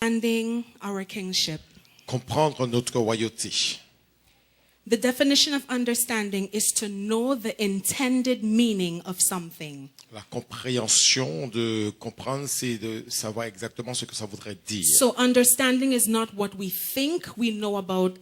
understanding our kingship. Comprendre notre royauté. The definition of understanding is to know the intended meaning of something. La compréhension de comprendre, c'est de savoir exactement ce que ça voudrait dire. So understanding is not what we think we know about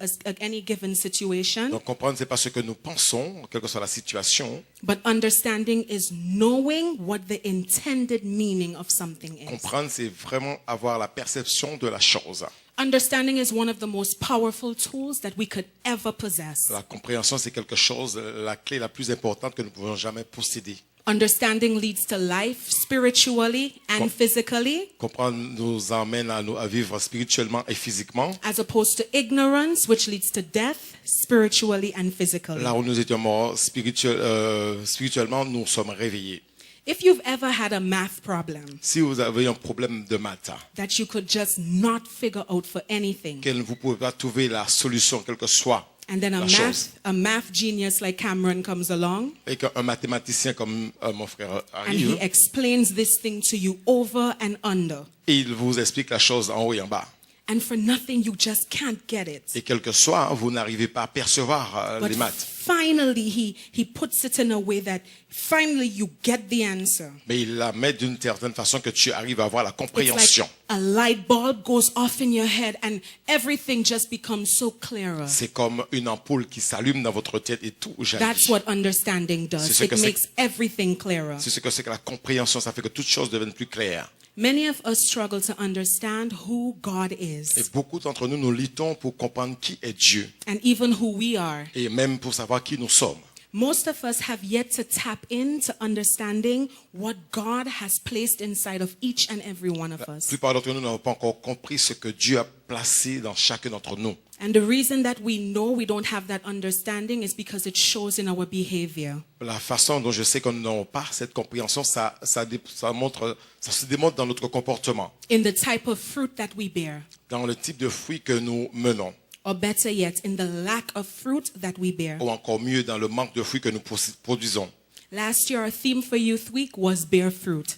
any given situation, Donc comprendre, c'est pas ce que nous pensons, quelle que soit la situation. but understanding is knowing what the intended meaning of something is. Comprendre, c'est vraiment avoir la perception de la chose. Understanding is one of the most powerful tools that we could ever possess. La compréhension, c'est quelque chose, la clé la plus importante que nous pouvons jamais posséder. Understanding leads to life spiritually and physically, Comprendre nous emmène à vivre spirituellement et physiquement. as opposed to ignorance, which leads to death spiritually and physically. Là où nous étions morts spirituellement, nous sommes réveillés. If you've ever had a math problem Si vous avez un problème de maths, that you could just not figure out for anything, que vous ne pouvez pas trouver la solution, quelle que soit and then la chose, a math genius like Cameron comes along et qu'un mathématicien comme mon frère and he arrive, explains this thing to you over and under, et il vous explique la chose en haut et en bas. and for nothing you just can't get it. Et quel que soit, vous n'arrivez pas à percevoir But les maths. finally he puts it in a way that finally you get the answer. Mais il la met d'une certaine façon que tu arrives à avoir la It's compréhension. like a light bulb goes off in your head and everything just becomes so clearer. C'est comme une ampoule qui s'allume dans votre tête et tout jaillit. That's what understanding does. C'est ce It que c'est. makes everything clearer. C'est ce que c'est que la compréhension, ça fait que toutes choses deviennent plus claires. Many of us struggle to understand who God Et is beaucoup d'entre nous, nous luttons pour comprendre qui est Dieu and even who we are. et même pour savoir qui nous sommes. Most of us have yet to tap into understanding what God has placed inside of each and every one of La us. plupart d'entre nous n'avons pas encore compris ce que Dieu a placé dans chacun d'entre nous. And the reason that we know we don't have that understanding is because it shows in our behavior. La façon dont je sais que nous n'avons pas cette compréhension, ça se démontre dans notre comportement, In the type of fruit that we bear, dans le type de fruits que nous menons, or better yet, in the lack of fruit that we bear. ou encore mieux dans le manque de fruits que nous produisons. Last year, our theme for Youth Week was bear fruit.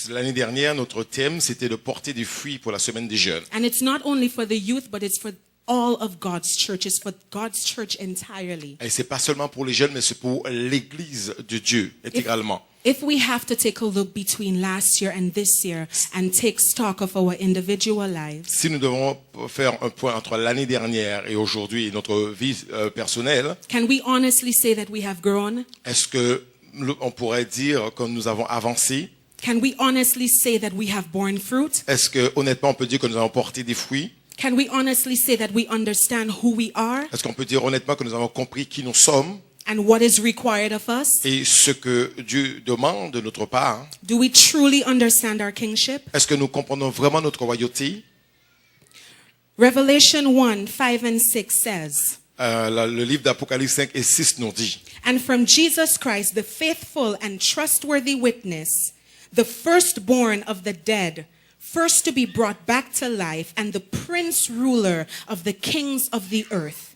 L'année dernière, notre thème, c'était de porter des fruits pour la semaine des jeunes. And it's not only for the youth, but it's for all of God's churches, for God's church entirely. Et c'est pas seulement pour les jeunes, mais c'est pour l'Église de Dieu intégralement. If we have to take a look between last year and this year and take stock of our individual lives, Si nous devons faire un point entre l'année dernière et aujourd'hui et notre vie personnelle, can we honestly say that we have grown? est-ce que on pourrait dire que nous avons avancé? Can we honestly say that we have borne fruit? Est-ce que honnêtement on peut dire que nous avons porté des fruits? Can we honestly say that we understand who we are Est-ce qu'on peut dire honnêtement que nous avons compris qui nous sommes and what is required of us? et ce que Dieu demande de notre part? Do we truly understand our kingship? Est-ce que nous comprenons vraiment notre royauté? Revelation 1, 5 and 6 says, Le livre d'Apocalypse 5 et 6 nous dit: and from Jesus Christ, the faithful and trustworthy witness, the firstborn of the dead, first to be brought back to life, and the prince ruler of the kings of the earth.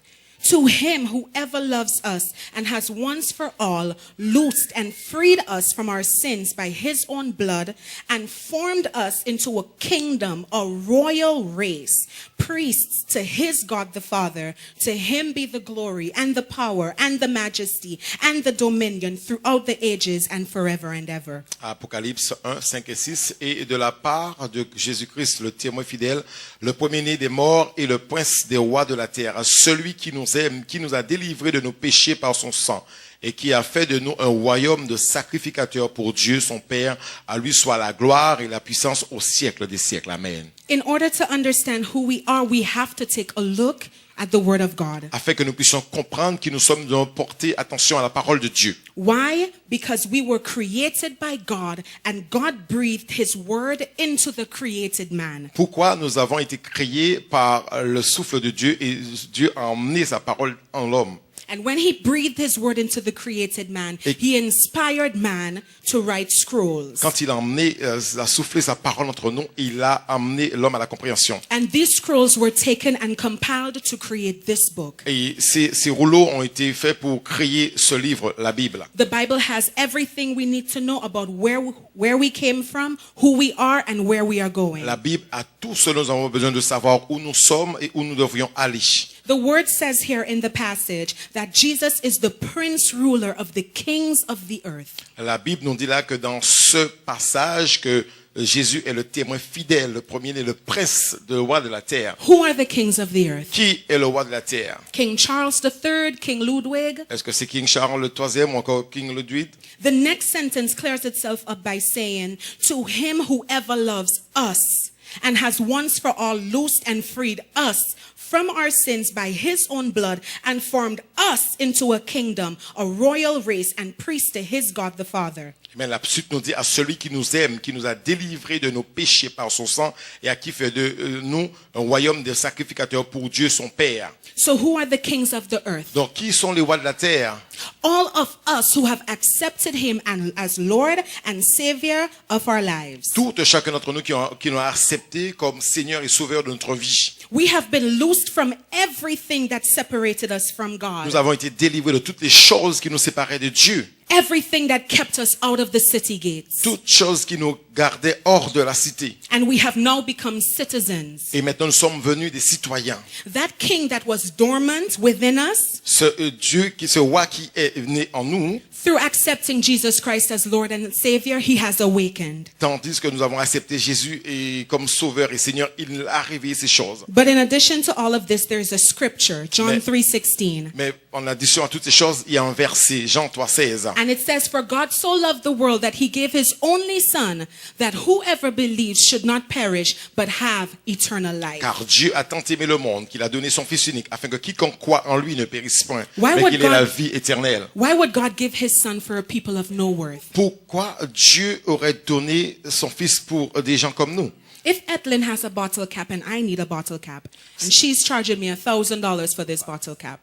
To him who ever loves us and has once for all loosed and freed us from our sins by his own blood and formed us into a kingdom, a royal race, priests to his God the Father. To him be the glory and the power and the majesty and the dominion throughout the ages and forever and ever. Apocalypse 1, 5 et 6, et de la part de Jésus-Christ, le témoin fidèle, le premier-né des morts et le prince des rois de la terre, celui qui nous aime, qui nous a délivrés de nos péchés par son sang, et qui a fait de nous un royaume de sacrificateurs pour Dieu, son Père. À lui soit la gloire et la puissance au siècle des siècles. Amen. In order to understand who we are, we have to take a look at the Word of God. Afin que nous puissions comprendre qui nous sommes, nous devons porter attention à la parole de Dieu. Why? Because we were created by God and God breathed his word into the created man. Pourquoi nous avons été créés par le souffle de Dieu et Dieu a emmené sa parole en l'homme. And when he breathed his word into the created man, he inspired man to write scrolls. Quand il a emmené, a soufflé sa parole entre nous, il a amené l'homme à la compréhension. And these scrolls were taken and compiled to create this book. Et ces rouleaux ont été faits pour créer ce livre, la Bible. The Bible has everything we need to know about where we came from, who we are, and where we are going. La Bible a tout ce dont nous avons besoin de savoir où nous sommes et où nous devrions aller. The word says here in the passage that Jesus is the prince ruler of the kings of the earth. La Bible nous dit là que dans ce passage que Jésus est le témoin fidèle, le premier-né, le prince, le roi de la terre. Who are the kings of the earth? Qui est le roi de la terre? King Charles III, King Ludwig. Est-ce que c'est King Charles le troisième ou encore King Ludwig? The next sentence clears itself up by saying, to him who ever loves us and has once for all loosed and freed us from our sins by his own blood and formed us into a kingdom, a royal race and priest to his God the Father. Mais la suite nous dit à celui qui nous aime, qui nous a délivrés de nos péchés par son sang et à qui fait de nous un royaume de sacrificateurs pour Dieu son Père. So who are the kings of the earth? Donc qui sont les rois de la terre? All of us who have accepted him as Lord and Savior of our lives. Tout chacun d'entre nous qui l'ont accepté comme Seigneur et Sauveur de notre vie. We have been loosed from everything that separated us from God. Nous avons été délivrés de toutes les choses qui nous séparaient de Dieu. Everything that kept us out of the city gates. Toutes choses qui nous gardaient hors de la cité. And we have now become citizens. Et maintenant nous sommes venus des citoyens. That king that was dormant within us, Ce roi qui est né en nous, through accepting Jesus Christ as Lord and Savior, he has awakened. tandis que nous avons accepté Jésus et comme Sauveur et Seigneur, il a réveillé ces choses. But in addition to all of this, there is a scripture, John Mais- 3:16. Mais en addition à toutes ces choses, il y a un verset, Jean 3,16. And it says, for God so loved the world that he gave his only son, that whoever believes should not perish, but have eternal life. Car Dieu a tant aimé le monde qu'il a donné son Fils unique, afin que quiconque croit en lui ne périsse point, Why mais would qu'il ait la God- vie éternelle. Why would God give his son for a people of no worth? Pourquoi Dieu aurait donné son Fils pour des gens comme nous? If Etlin has a bottle cap and I need a bottle cap, and she's charging me $1,000 for this bottle cap,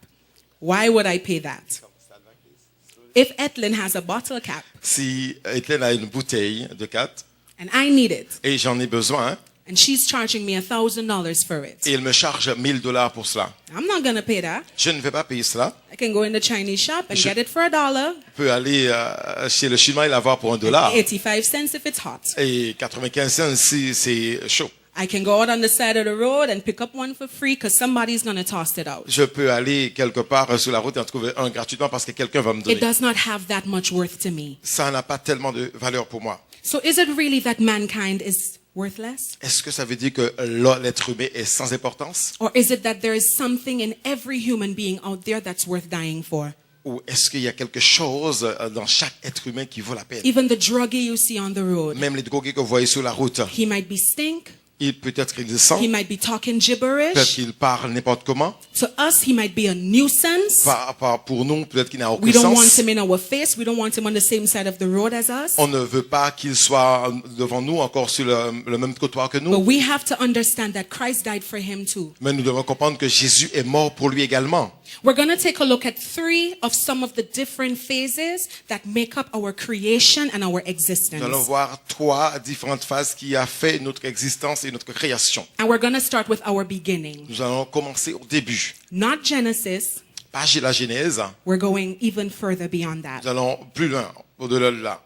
why would I pay that? If Etlin has a bottle cap Si Étienne a une bouteille de 4 and I need it, et j'en ai besoin, and she's charging me $1,000 for it, et il me charge $1,000 pour cela, I'm not going to pay that. je ne vais pas payer cela. I can go in the Chinese shop and Je- get it for $1, Je peux aller chez le Chinois et l'avoir pour $1 85 cents if it's hot. et 95 cents si c'est chaud. I can go out on the side of the road and pick up one for free because somebody's going to toss it out. Je peux aller quelque part sur la route et en trouver un gratuitement parce que quelqu'un va me donner. It does not have that much worth to me. Ça n'a pas tellement de valeur pour moi. So is it really that mankind is worthless? Est-ce que ça veut dire que l'être humain est sans importance? Or is it that there is something in every human being out there that's worth dying for? Ou est-ce qu'il y a quelque chose dans chaque être humain qui vaut la peine? Even the druggie you see on the road, Même les drogués que vous voyez sur la route, he might be stink, peut-être qu'il sent, he might be talking peut-être gibberish. qu'il parle n'importe comment. To us, he might be a nuisance. Pas pour nous, peut-être qu'il n'a aucun We don't want sens. him in our face. We don't want him on the same side of the road as us. On ne veut pas qu'il soit devant nous, encore sur le même trottoir que But nous. we have to understand that Christ died for him too. Mais nous devons comprendre que Jésus est mort pour lui également. We're going to take a look at 3 of some of the different phases that make up our creation and our Nous allons existence. voir 3 différentes phases qui a fait notre existence et notre création. And we're going to start with our beginning. Nous allons commencer au début. Not Genesis. Pas la Genèse. We're going even further beyond that. Nous allons plus loin, au-delà de là.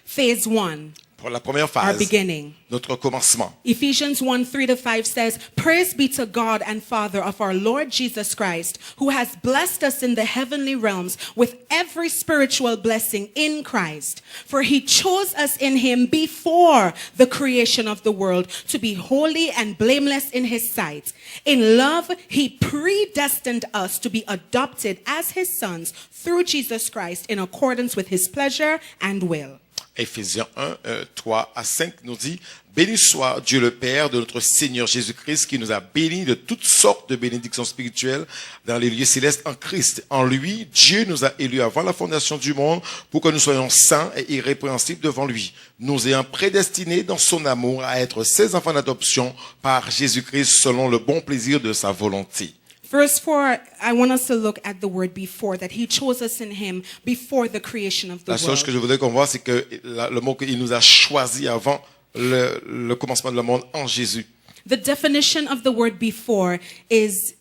Phase 1, Pour la première our phase, beginning. notre commencement. Ephesians 1:3-5 says, praise be to God and Father of our Lord Jesus Christ, who has blessed us in the heavenly realms with every spiritual blessing in Christ. For he chose us in him before the creation of the world to be holy and blameless in his sight. In love, he predestined us to be adopted as his sons through Jesus Christ in accordance with his pleasure and will. Éphésiens 1, 3 à 5 nous dit « Béni soit Dieu le Père de notre Seigneur Jésus-Christ qui nous a bénis de toutes sortes de bénédictions spirituelles dans les lieux célestes en Christ. En lui, Dieu nous a élus avant la fondation du monde pour que nous soyons saints et irrépréhensibles devant lui, nous ayant prédestinés dans son amour à être ses enfants d'adoption par Jésus-Christ selon le bon plaisir de sa volonté. » Verse 4, I want us to look at the word before, that he chose us in him before the creation of the La chose que world. je voudrais qu'on voit, c'est que le mot qu'il nous a choisi avant le commencement de le monde en Jésus. The definition of the word before is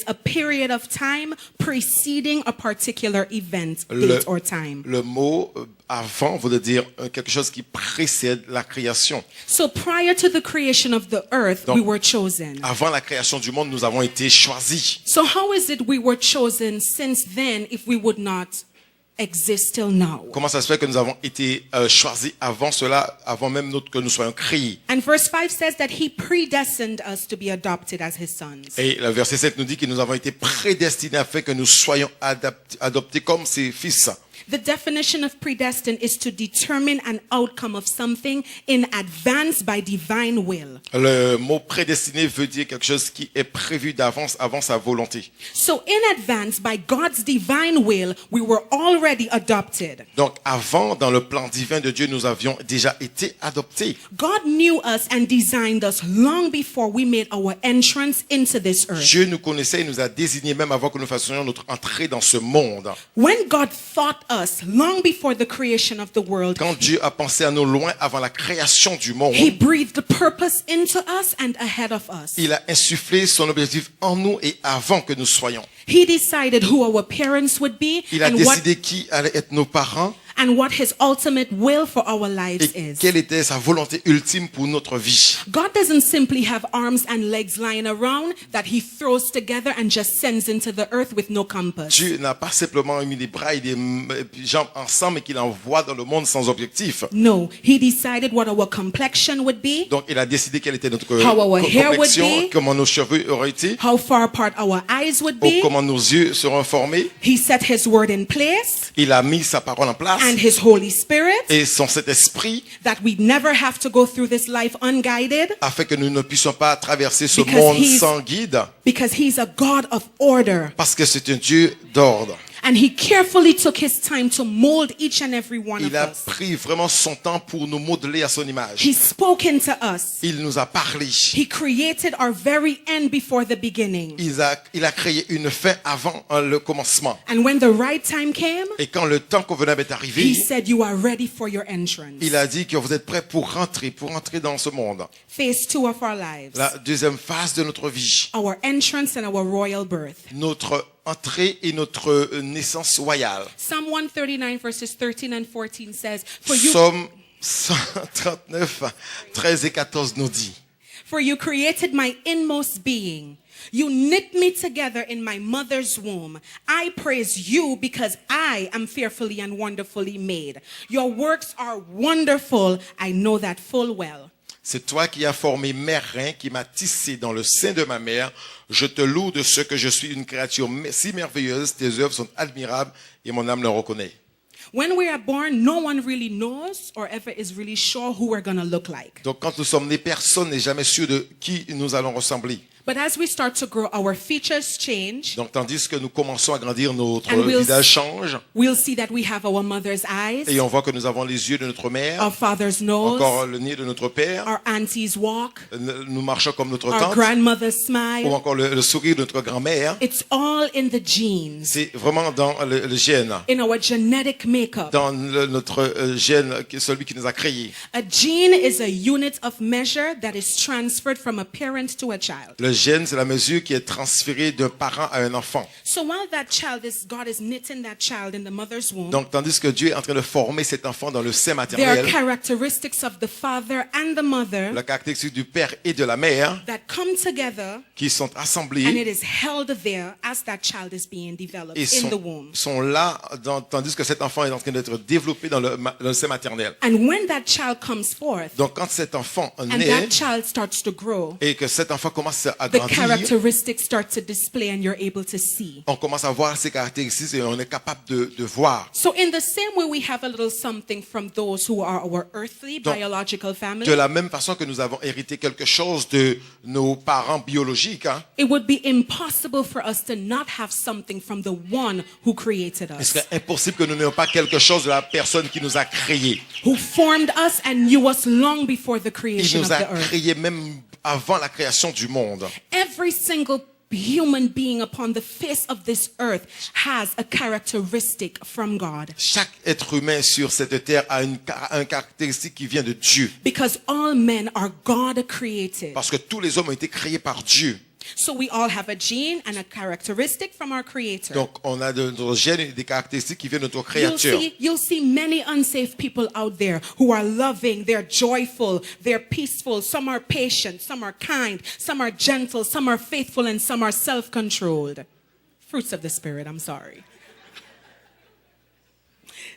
a period of time preceding a particular event, date or time. Le mot avant veut dire quelque chose qui précède la création. So prior to the creation of the earth, Donc, we were chosen. Avant la création du monde, nous avons été choisis. So how is it we were chosen since then if we would not exist till now? Comment ça se fait que nous avons été choisis avant cela, avant même que nous soyons créés? And verse 5 says that he predestined us to be adopted as his sons. Et le verset 7 nous dit que nous avons été prédestinés afin que nous soyons adoptés comme ses fils. The definition of predestined is to determine an outcome of something in advance by divine will. Le mot prédestiné veut dire quelque chose qui est prévu d'avance, avant sa volonté. So in advance, by God's divine will, we were already adopted. Donc avant, dans le plan divin de Dieu, nous avions déjà été adoptés. God knew us and designed us long before we made our entrance into this earth. Dieu nous connaissait et nous a désignés même avant que nous fassions notre entrée dans ce monde. When God thought us long before the creation of the world, Quand Dieu a pensé à nous loin avant la création du monde, He breathed purpose into us and ahead of us. il a insufflé son objectif en nous et avant que nous soyons. He decided who our parents would be Il a and what décidé qui allaient être nos parents His ultimate will for our lives et is. quelle était sa volonté ultime pour notre vie. God doesn't simply have arms and legs lying around that He throws together and just sends into the earth with no compass. Dieu n'a pas simplement mis des bras et des jambes ensemble et qu'il envoie dans le monde sans objectif. No, He decided what our complexion would be, Donc il a décidé quelle était notre How our hair would complexion, be. comment nos cheveux auraient été, how far apart our eyes would ou be. comment nos yeux seront formés. He set His word in place Il a mis sa parole en place and His Holy Spirit et son Saint-Esprit that we never have to go through this life unguided afin que nous ne puissions pas traverser ce Because monde he's- sans guide because He's a God of order. parce que c'est un Dieu d'ordre. And He carefully took His time to mold each and every one of Il a us. pris vraiment son temps pour nous modeler à son image. He spoke into us. Il nous a parlé. He created our very end before the beginning. Il a créé une fin avant le commencement. And when the right time came, Et quand le temps convenable est He arrivé, said, you are ready for your entrance. il a dit que vous êtes prêts pour rentrer dans ce monde. Phase 2 of our lives. La deuxième phase de notre vie, Our entrance and our royal birth. notre entrée et notre naissance royale. Psalm 139 verses 13 and 14 says, Psaume 139, 13 et 14 nous dit, For you created my inmost being. You knit me together in my mother's womb. I praise you because I am fearfully and wonderfully made. Your works are wonderful. I know that full well. c'est toi qui as formé mes reins, qui m'as tissé dans le sein de ma mère. Je te loue de ce que je suis une créature si merveilleuse. Tes œuvres sont admirables et mon âme le reconnaît. When we are born, no one really knows or ever is really sure who we're going to look like. Donc quand nous sommes nés, personne n'est jamais sûr de qui nous allons ressembler. But as we start to grow, our features change. Donc tandis que nous commençons à grandir, notre And we'll- visage change We'll see that we have our mother's eyes, et on voit que nous avons les yeux de notre mère, our father's nose, encore le nez de notre père, our auntie's walk, nous marchons comme notre our tante grandmother's ou smile. encore le sourire de notre grand-mère. It's all in the genes, C'est vraiment dans le gène, in our genetic makeup. dans notre gène, celui qui nous a créés. A gene is a unit of measure that is transferred from a parent to a child. Le gène, c'est la mesure qui est transférée d'un parent à un enfant. So while God is knitting that child in the mother's womb, Donc, tandis que Dieu est en train de former cet enfant dans le sein there are maternel, characteristics of the father and the mother la caractéristique du père et de la mère that come together, qui sont and assemblés it is held there as that child is being developed et in the womb. sont là, tandis que cet enfant est en train d'être développé dans le sein maternel. And when that child comes forth Donc, quand cet enfant and naît that child starts to grow, et que cet enfant commence à the grandir, characteristics start to display and you're able to see. on commence à voir ses caractéristiques et on est capable de voir. So in the same way, we have a little something from those who are our earthly, Donc, biological family. De la même façon que nous avons hérité quelque chose de nos parents biologiques, hein, It would be impossible for us to not have something from the one who created il us, serait impossible que nous n'ayons pas quelque chose de la personne qui nous a créés. who formed us and knew us long before the Il creation nous of a the earth. créés même avant la création du monde. Every single human being upon the face of this earth has a characteristic from God. Chaque être humain sur cette terre a un caractéristique qui vient de Dieu. Because all men are God created. Parce que tous les hommes ont été créés par Dieu. So we all have a gene and a characteristic from our Creator. Donc, on a de notre gène et des caractéristiques qui viennent de notre You'll créateur. you'll see many unsaved people out there who are loving, they're joyful, they're peaceful, some are patient, some are kind, some are gentle, some are faithful, and some are self-controlled. Fruits of the Spirit, I'm sorry.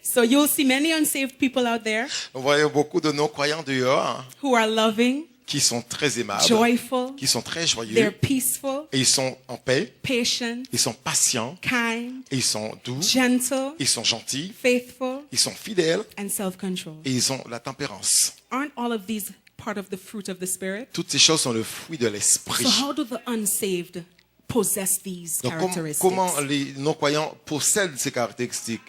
So you'll see many unsaved people out there On voit beaucoup de non-croyants dehors who are loving, qui sont très aimables, joyful, qui sont très they're joyeux, peaceful, et ils sont en paix, patient, ils sont patients, kind, et ils sont doux, gentle, ils sont gentils, faithful, ils sont fidèles, and self-controlled. et ils ont la tempérance. Aren't all of these part of the fruit of the Spirit? Toutes ces choses sont le fruit de l'esprit. So how do the unsaved possess these Donc, characteristics? comment les non-croyants possèdent ces caractéristiques?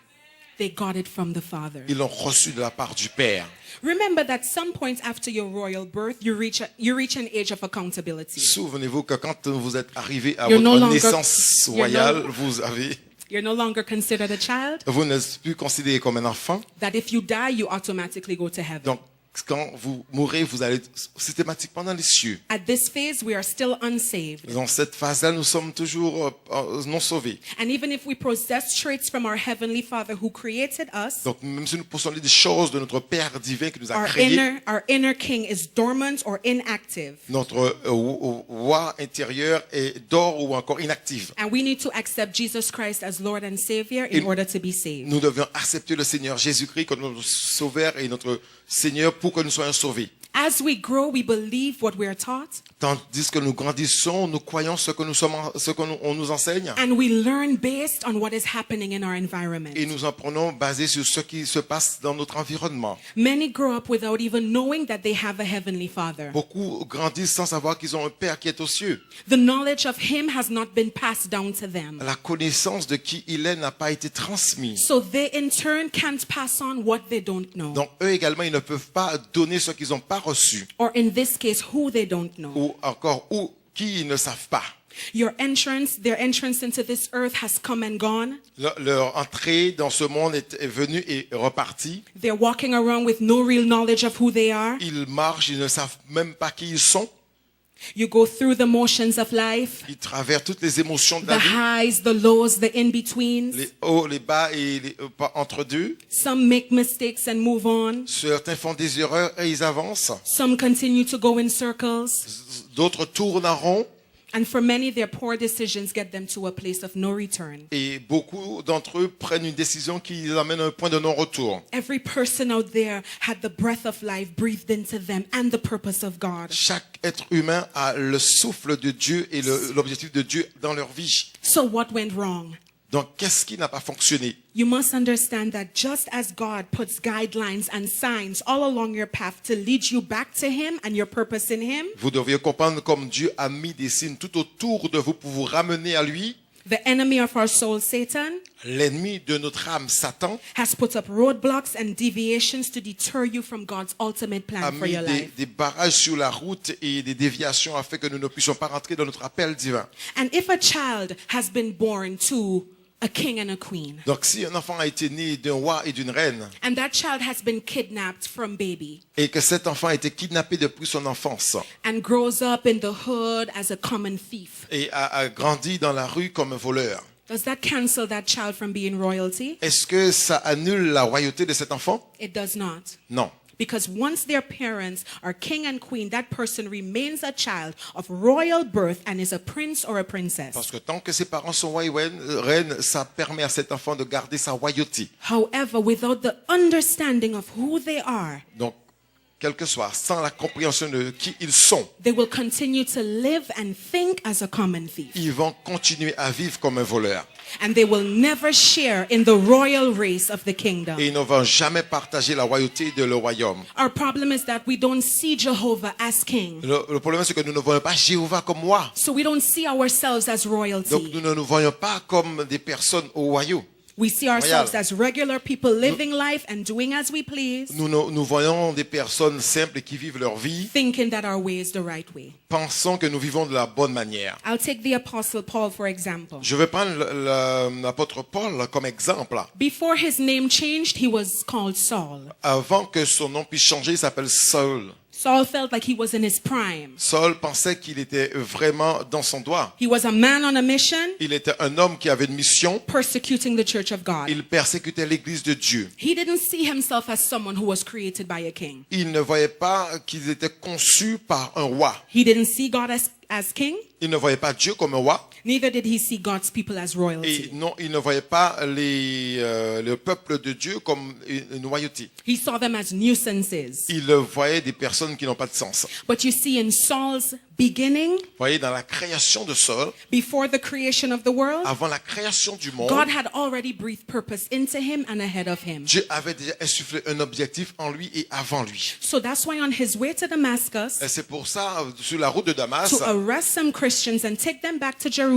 They got it from the Father. Ils l'ont reçu de la part du Père. Remember that some point after your royal birth, you reach an age of accountability. Souvenez-vous que quand vous êtes arrivé à You're no votre longer- naissance you're royale, no- You're no longer considered a child. vous n'êtes plus considéré comme un enfant. That if you die, you automatically go to heaven. Donc, quand vous mourrez, vous allez systématiquement dans les cieux. At this phase, we are still unsaved. Dans cette phase-là, nous sommes toujours non sauvés. And even if we possess traits from our heavenly Father who created us, Donc, même si nous possédons des choses de notre Père divin qui nous a créés, our inner king is dormant or inactive. notre roi intérieur est dort ou encore inactif. And we need to accept Jesus Christ as Lord and Savior in order to be saved. Nous devions accepter le Seigneur Jésus-Christ comme notre Sauveur et notre Seigneur pour que nous soyons sauvés. As we grow, we believe what we are taught, Tandis que nous grandissons, nous croyons ce que on nous enseigne and we learn based on what is happening in our environment. et nous apprenons basé sur ce qui se passe dans notre environnement. Many grow up without even knowing that they have a heavenly Father. Beaucoup grandissent sans savoir qu'ils ont un Père qui est aux cieux. The knowledge of Him has not been passed down to them. La connaissance de qui il est n'a pas été transmise. So they in turn can't pass on what they don't know. Donc eux également, ils ne peuvent pas donner ce qu'ils n'ont pas reçu. Or in this case, who they don't know. Ou encore, ou qui ils ne savent pas. Their entrance into this earth has come and gone. Leur entrée dans ce monde est venue et repartie. They're walking around with no real knowledge of who they are. Ils marchent, ils ne savent même pas qui ils sont. You go through the motions of life, Ils traversent toutes les émotions de la the vie. highs, the lows, the in-betweens. Les hauts, les bas et les entre deux. Some make mistakes and move on. Certains font des erreurs et ils avancent. Some continue to go in circles. D'autres tournent en rond. And for many, their poor decisions get them to a place of no return. Et beaucoup d'entre eux prennent une décision qui les amène à un point de non-retour. Every person out there had the breath of life breathed into them and the purpose of God. Chaque être humain a le souffle de Dieu et l'objectif de Dieu dans leur vie. So what went wrong? Donc, qu'est-ce qui n'a pas fonctionné? You must understand that just as God puts guidelines and signs all along your path to lead you back to Him and your purpose in Him, Vous devriez comprendre comme Dieu a mis des signes tout autour de vous pour vous ramener à lui. the enemy of our soul, Satan, L'ennemi de notre âme, Satan, has put up roadblocks and deviations to deter you from God's ultimate a plan for mis your life. des barrages sur la route et des déviations afin que nous ne puissions pas rentrer dans notre appel divin. And if a child has been born to a king and a queen, Donc, si un enfant a été né d'un roi et d'une reine, and that child has been kidnapped from baby et que cet enfant a été kidnappé depuis son enfance and grows up in the hood as a common thief, et a grandi dans la rue comme un voleur, does that cancel that child from being royalty? est-ce que ça annule la royauté de cet enfant? It does not. Non. Because once their parents are king and queen, that person remains a child of royal birth and is a prince or a princess. Parce que tant que ses parents sont rois et reines, ça permet à cet enfant de garder sa royauté. However, without the understanding of who they are, Donc, quel que soit, sans la compréhension de qui ils sont, they will continue to live and think as a common thief. ils vont continuer à vivre comme un voleur. And they will never share in the royal race of the kingdom. Et ils ne vont jamais partager la royauté de le royaume. Our problem is that we don't see Jehovah as king. Le problème, c'est que nous ne voyons pas Jéhovah comme moi. So we don't see ourselves as Donc, royalty. nous ne nous voyons pas comme des personnes au royaume. We see ourselves as regular people living life and doing as we please, Nous voyons des personnes simples qui vivent leur vie, thinking that our way is the right way. pensant que nous vivons de la bonne manière. I'll take the Apostle Paul, for example. Je vais prendre l'apôtre Paul comme exemple. Before his name changed, he was called Saul. Avant que son nom puisse changer, il s'appelle Saul. Saul felt like he was in his prime. Saul pensait qu'il était vraiment dans son doigt. He was a man on a mission, Il était un homme qui avait une mission. persecuting the church of God. Il persécutait l'église de Dieu. He didn't see himself as someone who was created by a king. Il ne voyait pas qu'ils étaient conçus par un roi. He didn't see God as king. Il ne voyait pas Dieu comme un roi. Neither did he see God's people as Et royalty. non, il ne voyait pas le peuple de Dieu comme une royauté. He saw them as nuisances. Il voyait des personnes qui n'ont pas de sens. But you see, in Saul's beginning, Vous voyez, dans la création de Saul, before the creation of the world, avant la création du monde, God had already breathed purpose into him and ahead of him. Dieu avait déjà insufflé un objectif en lui et avant lui. So that's why on his way to Damascus, Et c'est pour ça, sur la route de Damas, to arrest some Christians and take them back to Jerusalem,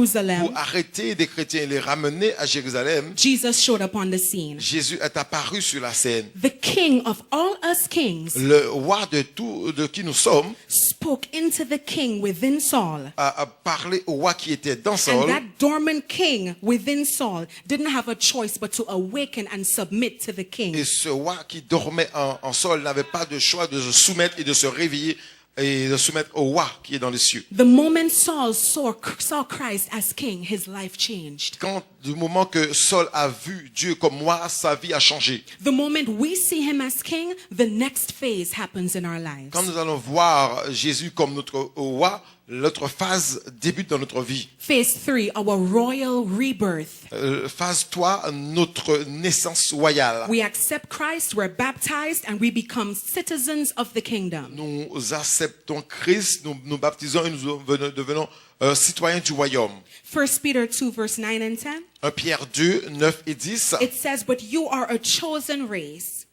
pour arrêter des chrétiens et les ramener à Jérusalem, Jesus showed up on the scene. Jésus est apparu sur la scène. The king of all us kings Le roi de tout, de qui nous sommes, spoke into the king within Saul. a parlé au roi qui était dans And Saul. that dormant king within Saul didn't have a choice but to awaken and submit to the king. Et ce roi qui dormait en Saul n'avait pas de choix de se soumettre et de se réveiller et de se soumettre au roi qui est dans les cieux. The moment Saul saw Christ as king, his life changed. Quand du moment que Saul a vu Dieu comme moi, sa vie a changé. The moment we see him as king, the next phase happens in our lives. Quand nous allons voir Jésus comme notre roi, l'autre phase débute dans notre vie. Phase 3, our royal rebirth. Phase 3, notre naissance royale. We accept Christ, we're baptized, and we become citizens of the kingdom. Nous acceptons Christ, nous baptisons et nous devenons citoyens du royaume. 1 Peter 2, verse 9 and 10. 1 Pierre 2, 9 et 10. It says, but you are a chosen race,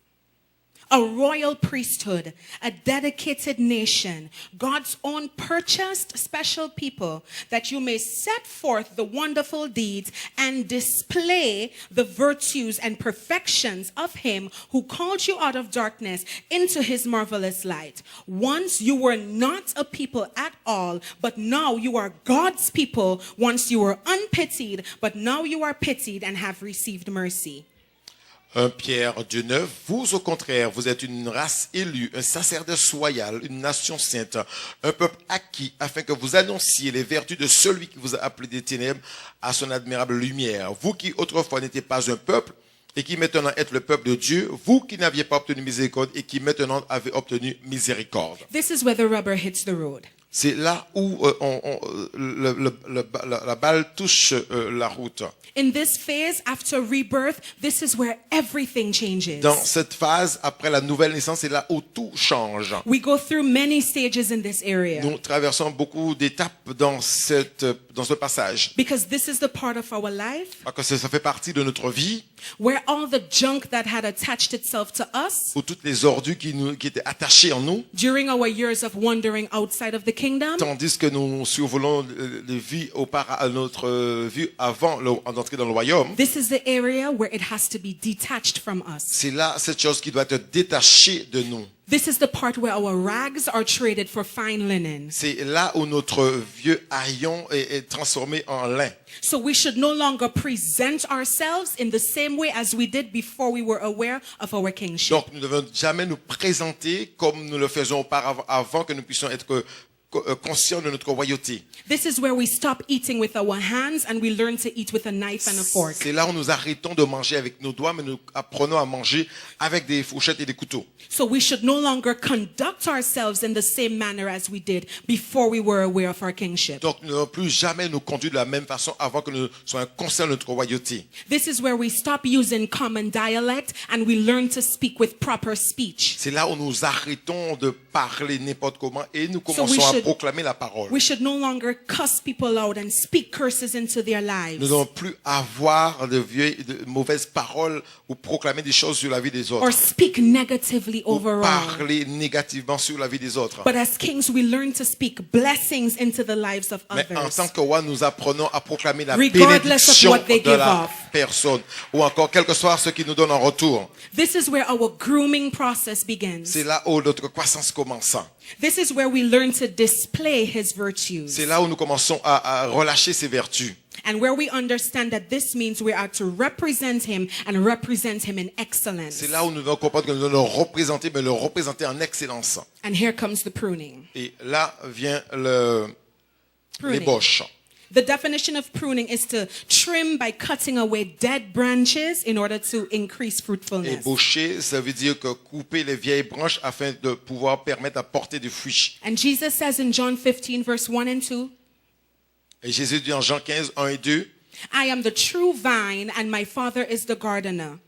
a royal priesthood, a dedicated nation, God's own purchased special people, that you may set forth the wonderful deeds and display the virtues and perfections of him who called you out of darkness into his marvelous light. Once you were not a people at all, but now you are God's people. Once you were unpitied, but now you are pitied and have received mercy. 1 Pierre 2, 9. Vous, au contraire, vous êtes une race élue, un sacerdoce royal, une nation sainte, un peuple acquis, afin que vous annonciez les vertus de celui qui vous a appelé des ténèbres à son admirable lumière. Vous qui autrefois n'étiez pas un peuple, et qui maintenant êtes le peuple de Dieu, vous qui n'aviez pas obtenu miséricorde, et qui maintenant avez obtenu miséricorde. This is where the rubber hits the road. C'est là où la balle touche la route. In this phase, after rebirth, this is where everything changes. Dans cette phase, après la nouvelle naissance, c'est là où tout change. We go through many stages in this area. Nous traversons beaucoup d'étapes dans ce passage. Because this is the part of our life Parce que ça fait partie de notre vie, where all the junk that had attached itself to us où toutes les ordures qui étaient attachées en nous, during our years of wandering outside of the kingdom, tandis que nous survolons les vies notre vie avant d'entrer dans le royaume, this is the area where it has to be detached from us. c'est là cette chose qui doit être détachée de nous. This is the part where our rags are traded for fine linen. C'est là où notre vieux haillon est transformé en lin. So we should no longer present ourselves in the same way as we did before we were aware of our kingship. Donc nous ne devons jamais nous présenter comme nous le faisions auparavant, avant que nous puissions être conscients de notre royauté. This is where we stop eating with our hands and we learn to eat with a knife and a fork. C'est là où nous arrêtons de manger avec nos doigts, mais nous apprenons à manger avec des fourchettes et des couteaux. So we should no longer conduct ourselves in the same manner as we did before we were aware of our kingship. Donc nous ne devons plus jamais nous conduire de la même façon avant que nous soyons conscients de notre royauté. This is where we stop using common dialect and we learn to speak with proper speech. C'est là où nous arrêtons de parler n'importe comment et nous commençons à proclamer la parole. We should no longer cuss people out and speak curses into their lives. Nous ne devons plus avoir de mauvaises paroles ou proclamer des choses sur la vie des autres. Or speak negatively Ou overall. parler négativement sur la vie des autres. But as kings, we learn to speak blessings into the lives of Mais en others. tant que roi, nous apprenons à proclamer la Regardless of bénédiction what they de give off. personne, ou encore quel que soit ce qu'il nous donne en retour. This is where our grooming process begins. C'est là où notre croissance commence. This is where we learn to display his virtues. C'est là où nous commençons à relâcher ses vertus. And where we understand that this means we are to represent him and represent him in excellence. C'est là où nous devons comprendre que nous devons le représenter, mais le représenter en excellence. And here comes the pruning. Et là vient Pruning. l'ébauche. The definition of pruning is to trim by cutting away dead branches in order to increase fruitfulness. Ébaucher, ça veut dire que couper les vieilles branches afin de pouvoir permettre à porter du fruit. And Jesus says in John 15 verse 1 and 2, Et Jésus dit en Jean 15, 1 et 2, I am the true vine and my Father is the gardener.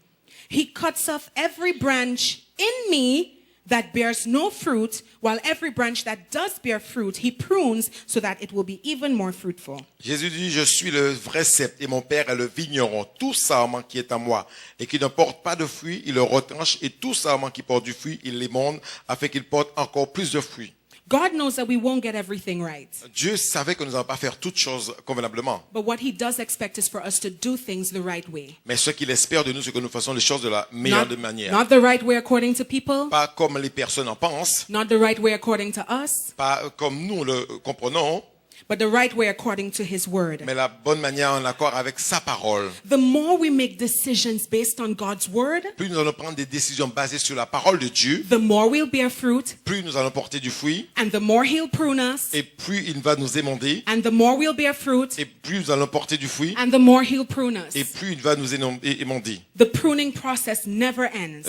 He cuts off every branch in me that bears no fruit, while every branch that does bear fruit, he prunes so that it will be even more fruitful. Jésus dit, je suis le vrai cep et mon Père est le vigneron. Tout sarment qui est à moi et qui ne porte pas de fruit, il le retranche, et tout sarment qui porte du fruit, il l'émonde afin qu'il porte encore plus de fruits. God knows that we won't get everything right. Dieu savait que nous n'allons pas faire toutes choses convenablement. But what he does expect is for us to do things the right way. Mais ce qu'il espère de nous, c'est que nous fassions les choses de la meilleure des manières. Not the right way according to people, Pas comme les personnes en pensent, not the right way according to us, pas comme nous le comprenons, but the right way according to his word. mais la bonne manière en accord avec sa parole. The more we make decisions based on God's word, Plus nous allons prendre des décisions basées sur la parole de Dieu, the more we'll bear fruit, plus nous allons porter du fruit, and the more he'll prune us, et plus il va nous émonder, and the more we'll bear fruit, et plus nous allons porter du fruit, and the more he'll prune us. et plus il va nous émonder. The pruning process never ends.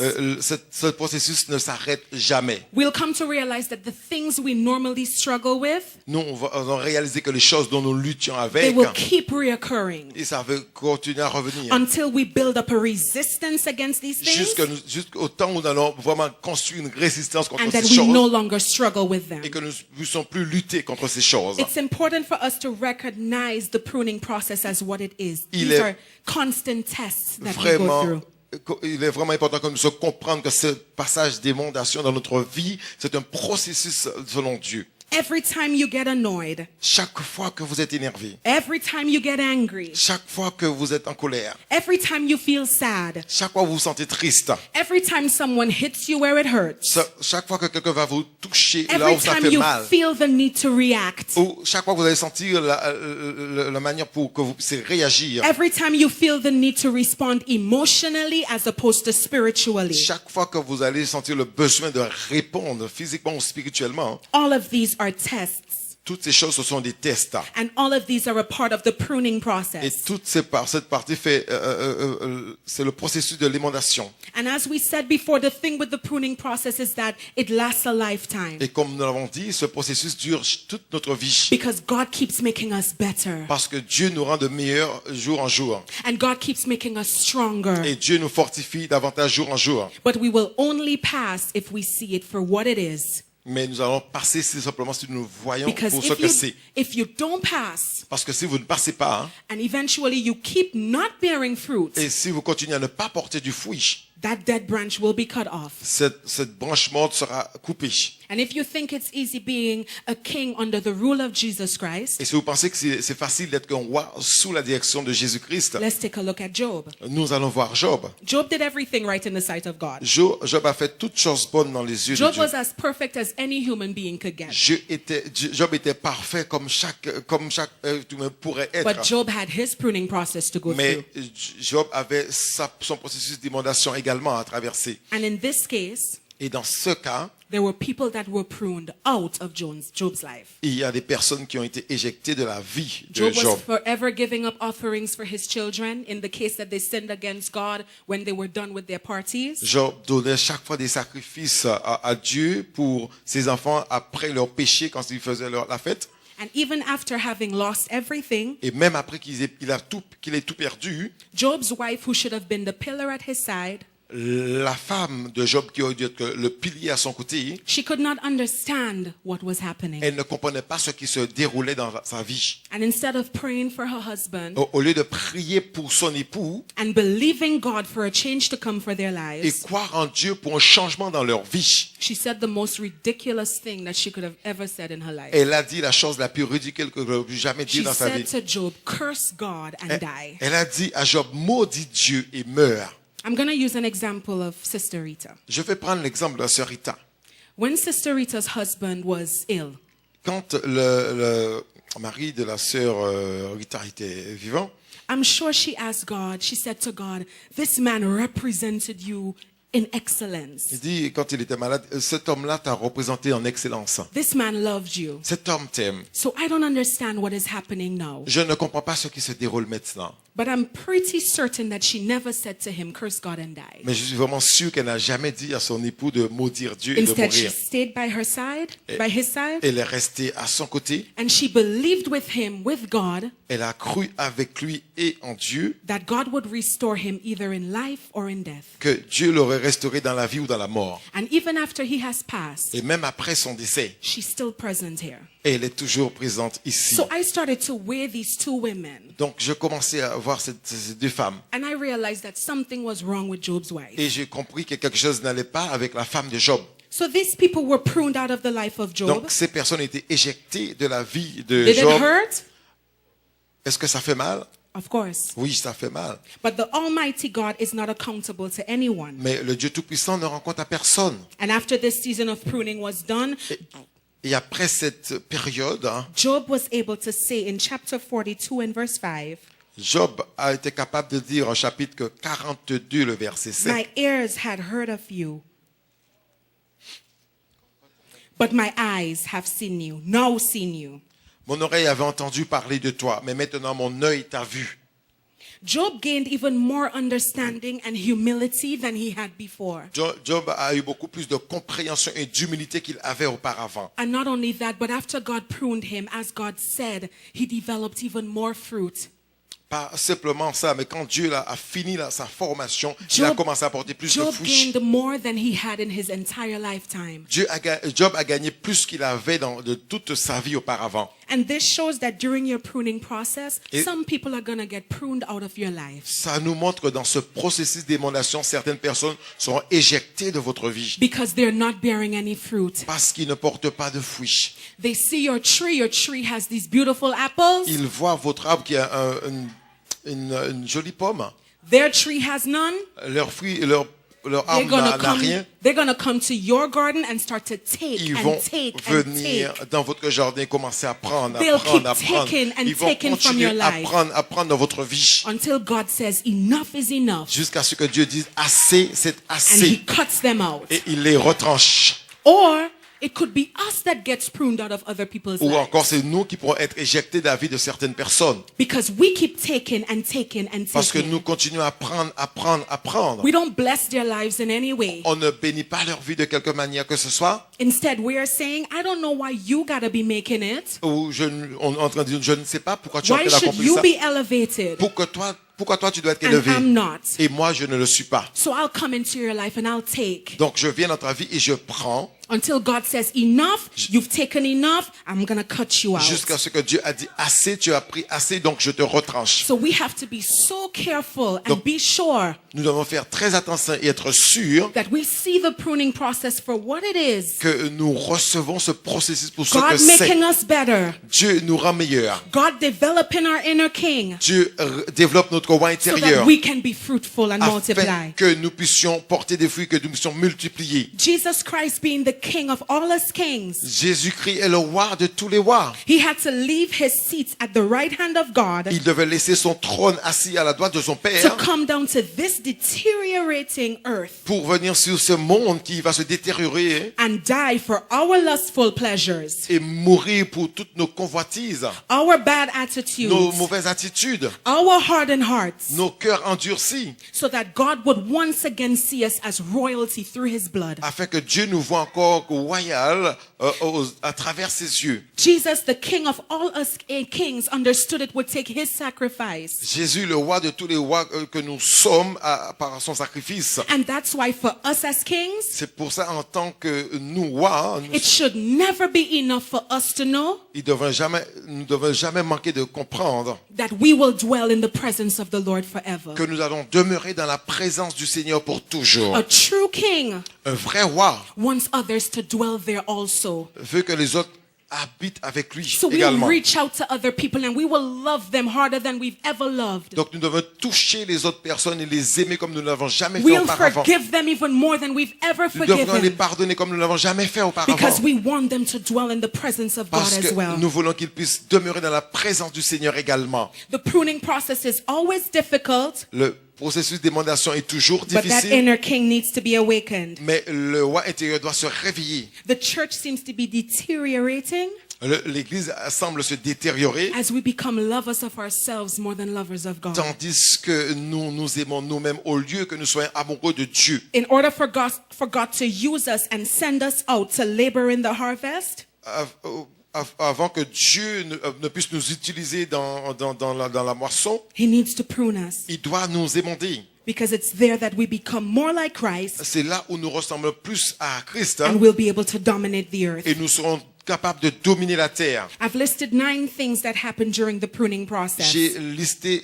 Ce processus ne s'arrête jamais. We'll come to realize that the things we normally struggle with, Nous, on va réaliser que les choses dont nous luttions they avec, will keep reoccurring et ça va continuer à revenir. until we build up a resistance against these things Jusqu'au temps où nous allons vraiment construire une résistance contre and that ces we no choses, longer struggle with them. et que nous ne puissions plus lutter contre ces choses. It's important for us to recognize the pruning process as what it is. Il These est are constant tests that we go Vraiment, through. il est vraiment important que nous puissions comprendre que ce passage d'émondation dans notre vie, c'est un processus selon Dieu. Every time you get annoyed, Chaque fois que vous êtes énervé, every time you get angry, chaque fois que vous êtes en colère, every time you feel sad, chaque fois que vous vous sentez triste, every time someone hits you where it hurts, chaque fois que quelqu'un va vous toucher là every où ça time fait you mal, feel the need to react, ou chaque fois que vous allez sentir la manière pour que vous puissiez réagir, every time you feel the need to respond emotionally as opposed to spiritually, chaque fois que vous allez sentir le besoin de répondre physiquement ou spirituellement, all of these are tests. toutes ces choses, ce sont des tests. And all of these are a part of the pruning Et process. cette partie fait, c'est le processus de l'émondation. And as we said before, the thing with the pruning process is that it lasts a lifetime Et comme nous l'avons dit, ce processus dure toute notre vie. because God keeps making us better Parce que Dieu nous rend de meilleurs jour en jour. and God keeps making us stronger. Et Dieu nous fortifie davantage jour en jour. But we will only pass if we see it for what it is. Mais nous allons passer simplement si nous voyons Because pour ce que c'est. if you don't pass Parce que si vous ne passez pas, and eventually you keep not bearing fruit, et si vous continuez à ne pas porter du fruit, that dead branch will be cut off. cette branche morte sera coupée. And if you think it's easy being a king under the rule of Jesus Christ, Et si vous pensez que c'est facile d'être un roi sous la direction de Jésus-Christ, let's take a look at Job. nous allons voir Job. Job did everything right in the sight of God. Job a fait toutes choses bonnes dans les yeux de Job Dieu. was as perfect as any human being could get. Job était parfait comme chaque être humain pourrait être. But Job had his pruning process to go Mais through. Job avait son processus d'émondation également à traverser. And in this case, Et dans ce cas, there were people that were pruned out of Job's life. il y a des personnes qui ont été éjectées de la vie de Job was Job. forever giving up offerings for his children in the case that they sinned against God when they were done with their parties. Job donnait chaque fois des sacrifices à Dieu pour ses enfants après leur péché quand ils faisaient la fête. And even after having lost everything, Et même après qu'il ait tout perdu, Job's wife, who should have been the pillar at his side, la femme de Job qui aurait dû être le pilier à son côté, she could not understand what was happening. elle ne comprenait pas ce qui se déroulait dans sa vie. And instead of praying for her husband Au lieu de prier pour son époux and believing God for a change to come for their et lives, croire en Dieu pour un changement dans leur vie, she said the most ridiculous thing that she could have ever said in her life. elle a dit la chose la plus ridicule que je n'ai jamais dit She dans sa vie. said to Job, curse God and die. Elle a dit à Job, maudit Dieu et meurs. I'm going to use an example of Sister Rita. Je vais prendre l'exemple de la sœur Rita. When Sister Rita's husband was ill, Quand le mari de la sœur Rita était vivant, I'm sure she asked God, she said to God, this man represented you in excellence. il dit, quand il était malade, cet homme-là t'a représenté en excellence. This man loved you. Cet homme t'aime. So I don't understand what is happening now. Je ne comprends pas ce qui se déroule maintenant. But I'm pretty certain that she never said to him, curse God and die. Mais je suis vraiment sûr qu'elle n'a jamais dit à son époux de maudire Dieu et de Instead, she mourir. stayed by her side, by his side, Elle est restée à son côté. and she believed with him, with God, Elle a cru avec lui et en Dieu that God would restore him either in life or in death. que Dieu l'aurait restauré dans la vie ou dans la mort. And even after he has passed, Et même après son décès, she's still present here. elle est toujours présente ici. So I started to weigh these two women, Donc je commençais à voir ces deux femmes. and I realized that something was wrong with Job's wife. Et j'ai compris que quelque chose n'allait pas avec la femme de Job. So these people were pruned out of the life of Job. Donc ces personnes étaient éjectées de la vie de Did it Job. hurt? Est-ce que ça fait mal? Of course. Oui, ça fait mal. But the Almighty God is not accountable to anyone. Mais le Dieu Tout-Puissant ne rend compte à personne. And after this season of pruning was done, Et après cette période, Job was able to say in chapter 42 and verse 5, Job a été capable de dire au chapitre 42, le verset 7. my ears had heard of you, but my eyes have seen you, now seen you. Mon oreille avait entendu parler de toi, mais maintenant mon œil t'a vu. Job gained even more understanding and humility than he had before. Job a eu beaucoup plus de compréhension et d'humilité qu'il avait auparavant. And not only that, but after God pruned him, as God said, he developed even more fruit. Pas simplement ça, mais quand Dieu a fini sa formation, il a commencé à porter plus de Job fruits. gained more than he had in his entire lifetime. Job a gagné plus qu'il avait de toute sa vie auparavant. And this shows that during your pruning process, Et- some people are going to get pruned out of your life Ça nous montre que dans ce processus d'émondation, certaines personnes seront éjectées de votre vie because they're not bearing any fruit. parce qu'ils ne portent pas de fruits. They see your tree has these beautiful apples, Ils voient votre arbre qui a une jolie pomme. their tree has none. Leur fruit, leur arbre n'a rien. They're gonna come to your garden and start to take Ils and vont take and venir take. dans votre jardin et commencer à prendre, They'll à prendre, keep à prendre. taking and Ils vont taking from continuer your life. à prendre dans votre vie Until God says enough is enough jusqu'à ce que Dieu dise assez, c'est and he assez. cuts them out. Et il les retranche. Or it could be us that gets pruned out of other people's Ou lives. encore, c'est nous qui pourrons être éjectés de la vie de certaines personnes. Because we keep taking and taking and Parce que taking. nous continuons à prendre, à prendre, à prendre. We don't bless their lives in any way. On ne bénit pas leur vie de quelque manière que ce soit. Instead, we are saying, I don't know why you gotta be making it. Ou on est en train de dire, je ne sais pas pourquoi tu as Why fait should accomplir you ça. be elevated Pourquoi toi tu dois être and élevé I'm not? et moi je ne le suis pas. So I'll come into your life and I'll take. Donc je viens dans ta vie et je prends Until God says enough, you've taken enough, I'm gonna cut you out. jusqu'à ce que Dieu a dit assez, tu as pris assez, donc je te retranche. So we have to be so careful and Donc- be sure Nous devons faire très attention et être sûrs that we see the pruning process for what it is. que nous recevons ce processus pour ce que God c'est. making us better. Dieu nous rend meilleurs. God developing our inner king Dieu développe notre roi so intérieur that we can be fruitful and afin multiply. que nous puissions porter des fruits, que nous puissions multiplier. Jesus Christ being the king of all us kings, Jésus-Christ est le roi de tous les rois. he had to leave his seat at the right hand of God Il devait laisser son trône assis à la droite de son to Père come down to this deteriorating earth pour venir sur ce monde qui va se détériorer and die for our lustful pleasures, et mourir pour toutes nos convoitises, our bad nos attitudes, mauvaises attitudes, our hardened hearts, nos cœurs endurcis, so that God would once again see us as royalty through his blood. afin que Dieu nous voit encore époque royale à travers ses yeux. Jesus, the King of all us kings, understood it would take his sacrifice. Jésus, le roi de tous les rois que nous sommes par son sacrifice. And that's why for us as kings, C'est pour ça, en tant que nous rois, it should never be enough for us to know nous ne devons jamais manquer de comprendre that we will dwell in the presence of the Lord forever. que nous allons demeurer dans la présence du Seigneur pour toujours. A true king Un vrai roi wants others to dwell there also. veut que les autres habitent avec lui So we'll également. reach out to other people and we will love them harder than we've ever loved. Donc nous devons toucher les autres personnes et les aimer comme nous ne l'avons jamais fait We'll auparavant. forgive them even more than we've ever Nous devons les forgiven. pardonner comme nous ne l'avons jamais fait auparavant. Because we want them to dwell in the presence of God Parce as que well. nous voulons qu'ils puissent demeurer dans la présence du Seigneur également. The pruning process is always difficult, Le processus d'émandation est toujours but that difficile, inner king needs to be awakened. mais le roi intérieur doit se réveiller. The church seems to be deteriorating L'Église semble se détériorer, as we become lovers of ourselves more than lovers of God. tandis que nous nous aimons nous-mêmes au lieu que nous soyons amoureux de Dieu. In order for God to use us and send us out to labor in the harvest, Avant que Dieu ne puisse nous utiliser dans la moisson, he needs to prune us. il doit nous émonder. Because it's there that we become more like Christ C'est là où nous ressemblons plus à Christ, hein, and we'll be able to dominate the earth. et nous serons capables de dominer la terre. I've listed 9 things that happen during the pruning process. J'ai listé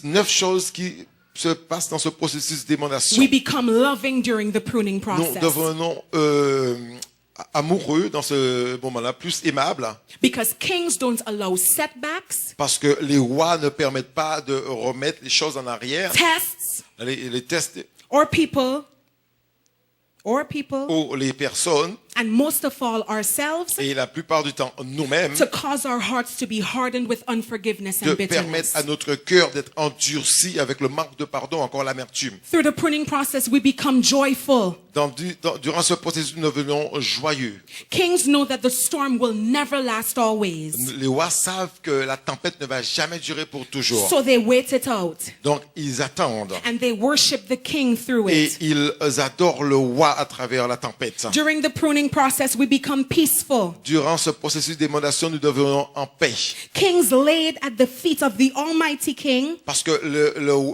9 choses qui se passent dans ce processus d'émandation. We become loving during the pruning Nous process devenons amoureux dans ce moment-là, plus aimables, because kings don't allow setbacks, parce que les rois ne permettent pas de remettre les choses en arrière. tests, Les tests or people, ou les personnes, and most of all ourselves, et la plupart du temps nous-mêmes, to cause our hearts to be hardened with unforgiveness de and permettre bitterness. à notre cœur d'être endurci avec le manque de pardon, encore l'amertume. Through the pruning process, we become joyful. Durant ce processus, nous devenons joyeux. Kings know that the storm will never last always, Les rois savent que la tempête ne va jamais durer pour toujours. so they wait it out Donc, ils attendent. and they worship the king through Et it. ils adorent le roi à travers la tempête. During the pruning process, we become peaceful. Durant ce processus d'émandation, nous devenons en paix. Kings laid at the feet of the Almighty King Parce que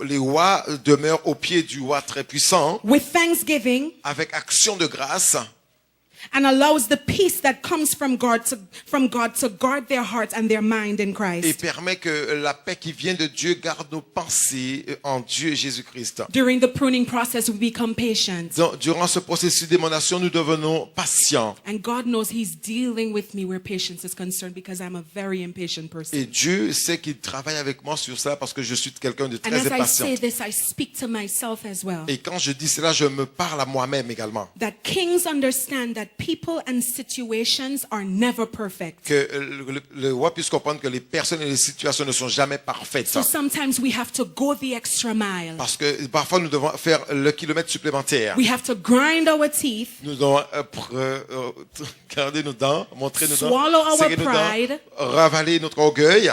les rois demeurent au pied du roi très puissant, with thanksgiving avec action de grâce, and allows the peace that comes from God to guard their hearts and their mind in et Christ. permet que la paix qui vient de Dieu garde nos pensées en Dieu et Jésus-Christ. During the pruning process, we become patient. Donc, durant ce processus d'émandation, nous devenons patients. And God knows He's dealing with me where patience is concerned because I'm a very impatient person. Et Dieu sait qu'il travaille avec moi sur ça parce que je suis quelqu'un de And très as I impatient. say this, I speak to myself as well. Et quand je dis cela, je me parle à moi-même également. That kings understand that people and situations are never perfect. Que le roi puisse comprendre que les personnes et les situations ne sont jamais parfaites. So sometimes we have to go the extra mile. Parce que parfois nous devons faire le kilomètre supplémentaire. We have to grind our teeth, Nous devons garder nos dents, montrer nos dents, swallow our serrer nos pride, dents, ravaler notre orgueil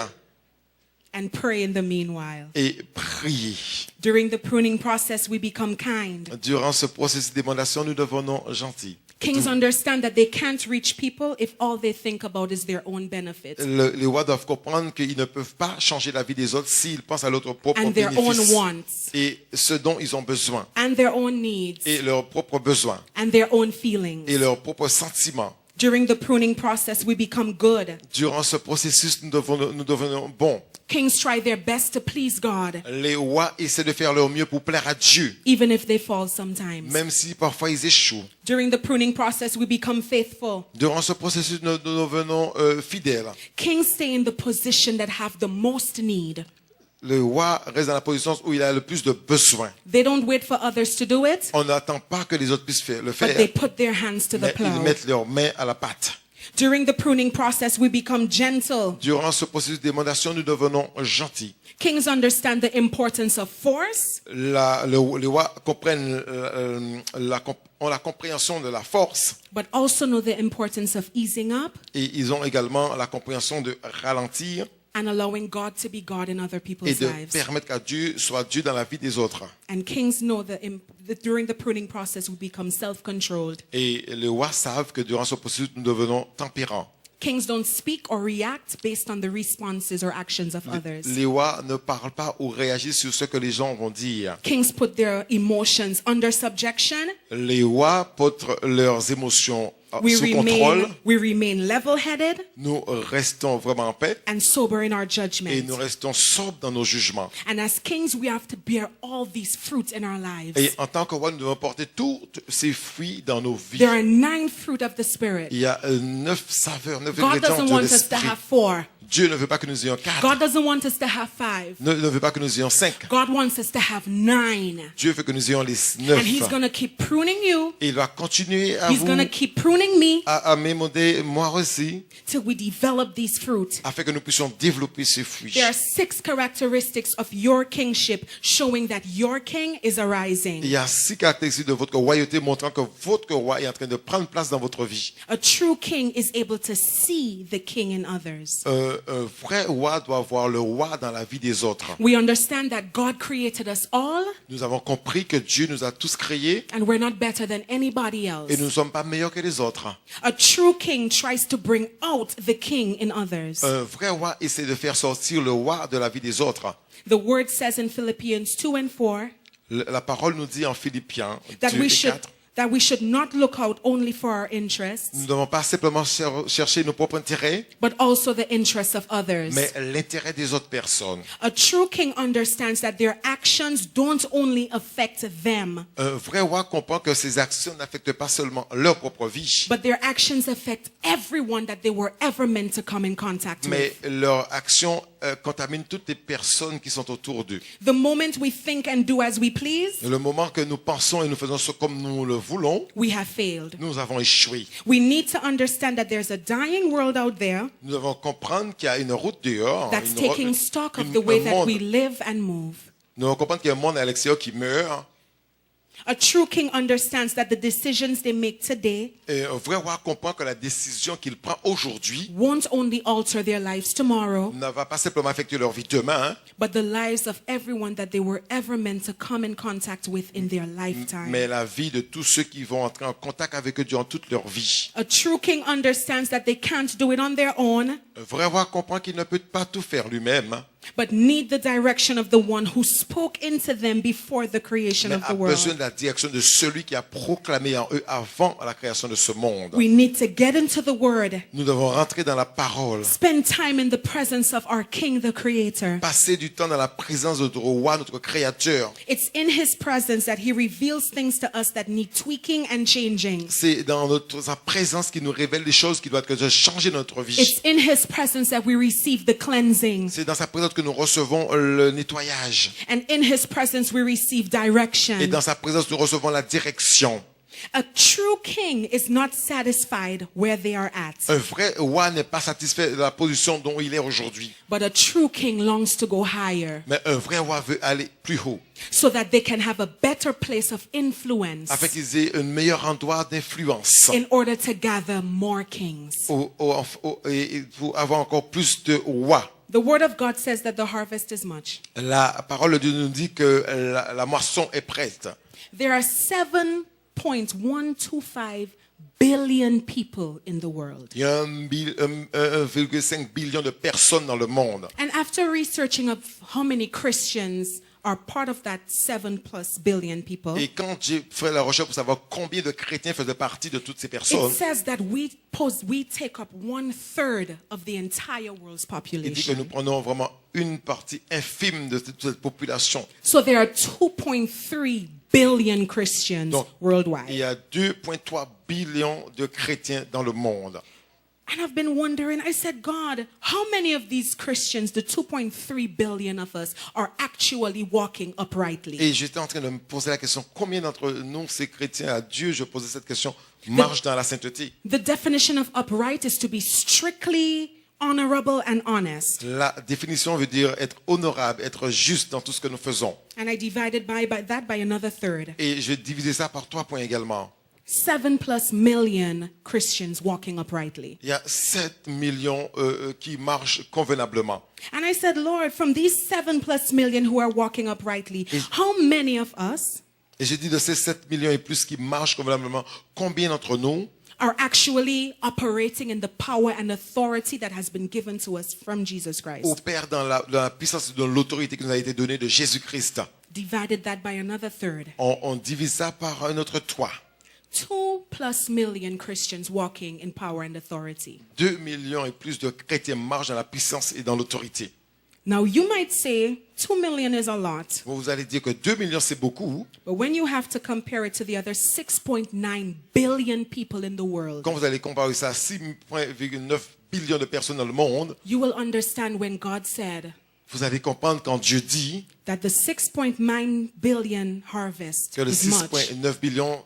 and pray in the meanwhile. et prier. During the pruning process, we become kind. Durant ce processus d'émandation, nous devenons gentils. Kings understand that they can't reach people if all they think about is their own benefit Les rois doivent comprendre qu'ils ne peuvent pas changer la vie des autres s'ils pensent à leur propre and their own bénéfice wants et ce dont ils ont besoin and their own needs et leurs propres besoins and their own feelings. et leurs propres sentiments. During the pruning process, we become good. Durant ce processus, nous devenons bons. Kings try their best to please God, Les rois essaient de faire leur mieux pour plaire à Dieu, even if they fall sometimes. même si parfois ils échouent. During the pruning process, we become faithful. Durant ce processus, nous devenons fidèles. Kings stay in the position that have the most need. Le roi reste dans la position où il a le plus de besoins. They don't wait for others to do it, On n'attend pas que les autres puissent le but faire, they put their hands to the mais ils plow. mettent leurs mains à la pâte. During the pruning process, we become gentle. Durant ce processus d'émandation, nous devenons gentils. Kings understand the importance of force, Les rois comprennent ont la compréhension de la force but also know the importance of easing up et ils ont également la compréhension de ralentir and allowing God to be God in other et people's de lives. permettre qu'à Dieu soit Dieu dans la vie des autres. And kings know that during the pruning process we become self-controlled. Et les rois savent que durant ce processus, nous devenons tempérants. Kings don't speak or react based on the responses or actions of others. Les rois ne parlent pas ou réagissent sur ce que les gens vont dire. Kings put their emotions under subjection. Les rois portent leurs émotions sous contrôle. We remain level-headed Nous restons vraiment en paix and sober in our et judgment. nous restons sobres dans nos jugements. And as kings, we have to bear all these fruits in our lives. Et en tant que roi, nous devons porter tous ces fruits dans nos vies. There are 9 fruit of the Spirit. Il y a 9 saveurs, 9 God ingrédients doesn't de want us to l'esprit. have 4. Dieu ne veut pas que nous ayons 4. God doesn't want us to have 5. Ne veut pas que nous ayons 5. God wants us to have 9. Dieu veut que nous ayons les And He's 9. going to keep pruning you. Et il va continuer à He's vous, going to keep pruning me à m'émonder moi aussi, till we develop these fruits. afin que nous puissions développer ces fruits. There are 6 characteristics of your kingship showing that your king is Il arising. y a 6 caractéristiques de votre royauté montrant que votre roi est en train de prendre place dans votre vie. A true king is able to see the king in others. Un vrai roi doit voir le roi dans la vie des autres. We understand that God created us all Nous avons compris que Dieu nous a tous créés and we're not better than anybody else. et nous ne sommes pas meilleurs que les autres. A true king tries to bring out the king in others. Un vrai roi essaie de faire sortir le roi de la vie des autres. The word says in Philippians 2 and 4 La parole nous dit en Philippiens 2 that we et should 4, that we should not look out only for our interests, nous ne devons pas simplement chercher nos propres intérêts, but also the interests of others. mais l'intérêt des autres personnes. A true king understands that their actions don't only affect them, Un vrai roi comprend que ses actions n'affectent pas seulement leur propre vie, but their actions affect everyone that they were ever meant to come in contact mais with. leur action contamine toutes les personnes qui sont autour d'eux. The moment we think and do as we please, Le moment que nous pensons et nous faisons ce comme nous le voulons, we have failed. nous avons échoué. We need to understand that there's a dying world out there Nous devons comprendre qu'il y a une route dehors, that's une taking route- stock of une- the way un that monde. we live and move. Nous devons comprendre qu'il y a un monde à l'extérieur qui meurt. A true king understands that the decisions they make today Et un vrai roi comprend que la décision qu'il prend aujourd'hui won't only alter their lives tomorrow, ne va pas simplement affecter leur vie demain, but the lives of everyone that they were ever meant to come in contact with in their lifetime. mais la vie de tous ceux qui vont entrer en contact avec eux durant toute leur vie. A true king understands that they can't do it on their own, Un vrai roi comprend qu'il ne peut pas tout faire lui-même, but need the direction of the one who spoke into them before the creation mais of the a besoin world. de la direction de celui qui a proclamé en eux avant la création de ce monde. We need to get into the word, Nous devons rentrer dans la parole, spend time in the presence of our king, the creator. passer du temps dans la présence de notre roi, notre créateur. It's in his presence that he reveals things to us that need tweaking and changing. C'est dans sa présence qui nous révèle des choses qui doivent être changées dans notre vie. It's in his presence that we receive the cleansing. C'est dans sa présence que nous recevons le nettoyage. And in his presence we receive Et direction. dans sa présence, nous recevons la direction. A true king is not satisfied where they are at, Un vrai roi n'est pas satisfait de la position dont il est aujourd'hui. but a true king longs to go higher Mais un vrai roi veut aller plus haut, so that they can have a better place of influence afin qu'ils aient un meilleur endroit d'influence in order to gather more kings. et pour avoir encore plus de rois. The word of God says that the harvest is much. La parole de Dieu nous dit que la moisson est prête. There are 7.125 billion people in the world. Il y a 1,5 billion de personnes dans le monde. And after researching of how many Christians are part of that 7+ billion people, Et quand j'ai fait la recherche pour savoir combien de chrétiens faisaient partie de toutes ces it personnes, says that we take up 1/3 of the entire world's il dit que population. nous prenons vraiment une partie infime de toute cette population. So there are 2.3 billion Christians Donc, il worldwide. y a 2,3 billions de chrétiens dans le monde. And I've been wondering, I said, God, how many of these Christians, the 2.3 billion of us, are actually walking uprightly? Et j'étais en train de me poser la question, combien d'entre nous, ces chrétiens à Dieu, je posais cette question, marchent dans la sainteté? The definition of upright is to be strictly honorable and honest. La définition veut dire être honorable, être juste dans tout ce que nous faisons. And I divided that by another third. Et je divisais ça par 3 points également. 7+ million Christians walking uprightly. Il y a 7 millions qui marchent convenablement. And I said, Lord, from these 7+ million who are walking uprightly, how many of us Et j'ai dit de ces 7 millions et plus qui marchent convenablement, combien d'entre nous are actually operating in the power and authority that has been given to us from Jesus Christ? opèrent dans la puissance et dans l'autorité qui nous a été donnée de Jésus-Christ? Divided that by another third. On divise ça par un autre toit. 2+ million Christians walking in power and authority. 2 millions et plus de chrétiens marchent dans la puissance et dans l'autorité. Now you might say 2 million is a lot, Vous allez dire que 2 millions c'est beaucoup. but when you have to compare it to the other 6.9 billion people in the world, Quand vous allez comparer ça à 6,9 billions de personnes dans le monde, you will understand when God said vous allez comprendre quand Dieu dit that the 6.9 billion harvest que le is much, 6,9 billions,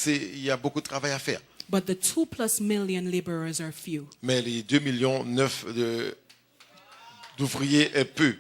il y a beaucoup de travail à faire. but the 2+ million laborers are few. Mais les 2 millions 9 d'ouvriers est peu.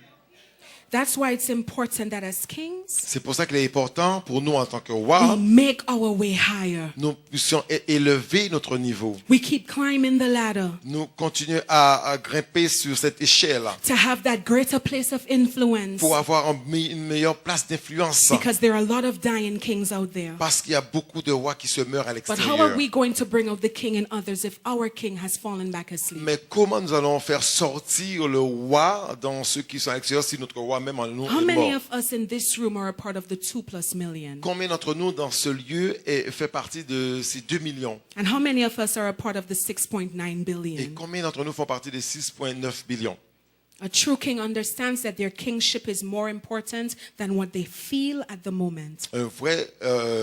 That's why it's important that as kings, C'est pour ça qu'il est important pour nous en tant que we rois, make our way higher. nous puissions élever notre niveau. We keep climbing the ladder Nous continuons à grimper sur cette échelle to have that greater place of influence, pour avoir une meilleure place d'influence. because there are a lot of dying kings out there. Parce qu'il y a beaucoup de rois qui se meurent à But how are l'extérieur. we going to bring out the king in others if our king has fallen back asleep? Mais comment nous allons faire sortir le roi dans ceux qui sont à l'extérieur si notre roi même en nous How est many mort? of us in this room are a part of the 2+ million? Combien d'entre nous dans ce lieu fait partie de ces 2 millions? And how many of us are a part of the 6.9 Et billion? combien d'entre nous font partie des 6,9 billions? A true king understands that their kingship is more important than what they feel at the moment. Un vrai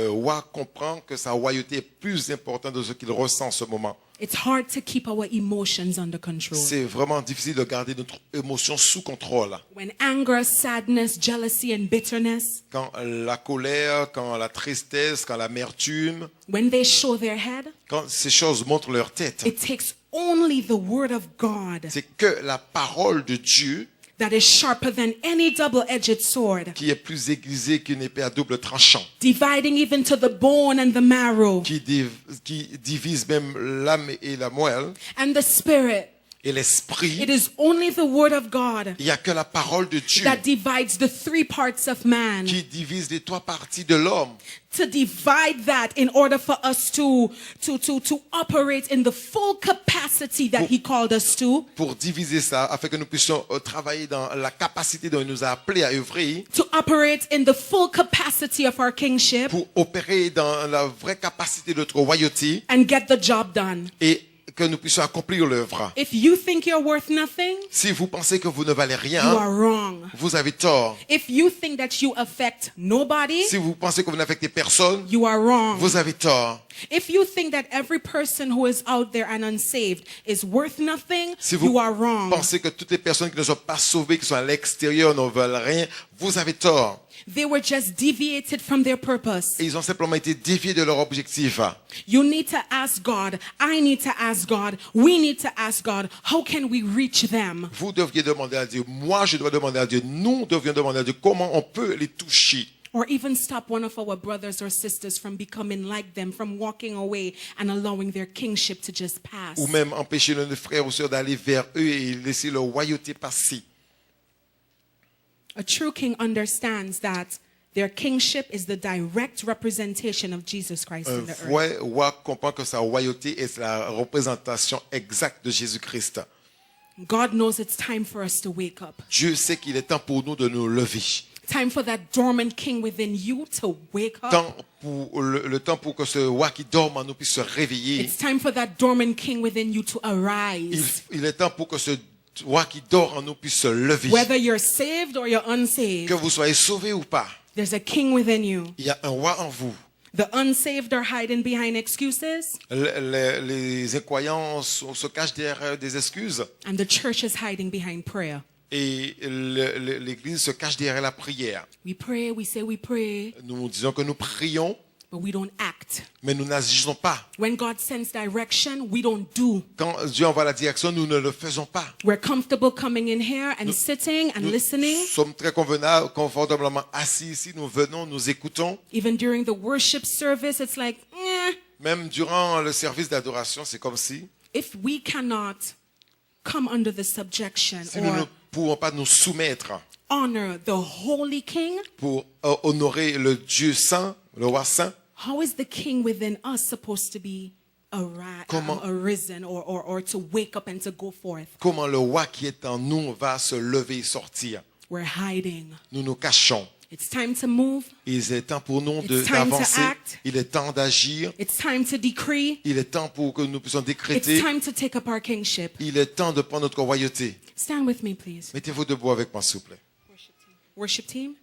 roi comprend que sa royauté est plus importante de ce qu'il ressent en ce moment. It's hard to keep our emotions under control. C'est vraiment difficile de garder notre émotion sous contrôle. When anger, sadness, jealousy, and bitterness, Quand la colère, quand la tristesse, quand l'amertume, when they show their head, quand ces choses montrent leur tête, it takes only the word of God c'est que la parole de Dieu that is sharper than any double-edged sword, qui est plus aiguisée qu'une épée à double tranchant, dividing even to the bone and the marrow, qui divise même l'âme et la moelle and the spirit. et l'esprit. It is only the word of God Il n'y a que la parole de Dieu that divides the 3 parts of man. qui divise les 3 parties de l'homme. To divide that in order for us to operate in the full capacity that he called us to. Pour diviser ça, afin que nous puissions travailler dans la capacité dont il nous a appelés à œuvrer, To operate in the full capacity of our kingship pour opérer dans la vraie capacité de notre royauté and get the job done. et que nous puissions accomplir l'œuvre. If you think you're worth nothing, Si vous pensez que vous ne valez you rien, are wrong. vous avez tort. If you think that you affect nobody, Si vous pensez que vous n'affectez personne, you are wrong. vous avez tort. If you think that every person who is out there and unsaved is worth nothing, Si vous you are wrong. pensez que toutes les personnes qui ne sont pas sauvées, qui sont à l'extérieur, ne veulent rien, vous avez tort. They were just deviated from their purpose. Et ils ont simplement été déviés de leur objectif. You need to ask God. I need to ask God. We need to ask God. How can we reach them? Vous deviez demander à Dieu. Moi, je dois demander à Dieu. Nous devions demander à Dieu comment on peut les toucher. Or even stop one of our brothers or sisters from becoming like them, from walking away and allowing their kingship to just pass. Ou même empêcher nos frères ou sœurs d'aller vers eux et laisser leur royauté passer. A true king understands that their kingship is the direct representation of Jesus Christ Un in the earth. vrai roi comprend que sa royauté est la représentation exacte de Jésus-Christ. God knows it's time for us to wake up. Dieu sait qu'il est temps pour nous de nous lever. Time for that dormant king within you to wake up. Temps pour le temps pour que ce roi qui dorme en nous puisse se réveiller. It's time for that dormant king within you to arise. Il est temps pour que ce roi qui dort en nous puisse se lever. Whether you're saved or you're unsaved, Que vous soyez sauvés ou pas, there's a king within you. il y a un roi en vous. The unsaved are hiding behind excuses, Les incroyants se cachent derrière des excuses and the church is hiding behind prayer. et l'Église se cache derrière la prière. We pray, we say we pray, Nous disons que nous prions, but we don't act. mais nous n'agissons pas. When God sends direction, we don't do. Quand Dieu envoie la direction, nous ne le faisons pas. We're comfortable coming in here and sitting and Nous listening. sommes très confortablement assis ici, nous venons, nous écoutons. Even during the worship service, it's like, Même durant le service d'adoration, c'est comme si we cannot come under the subjection nous ne or pouvons pas nous soumettre honor the holy king, pour honorer le Dieu saint, le roi saint. how is the king within us supposed to be Comment- arisen or to wake up and to go forth? Comment le roi qui est en nous va se lever et sortir? We're hiding. Nous nous cachons. It's time to move. Il est temps pour nous It's time to d'avancer. act. Il est temps d'agir. It's time to decree. Il est temps pour que nous puissions It's décréter. time to take up our kingship. Il est temps de prendre notre royauté. Stand with me, please. Mettez-vous debout avec moi, s'il vous plaît. Worship team.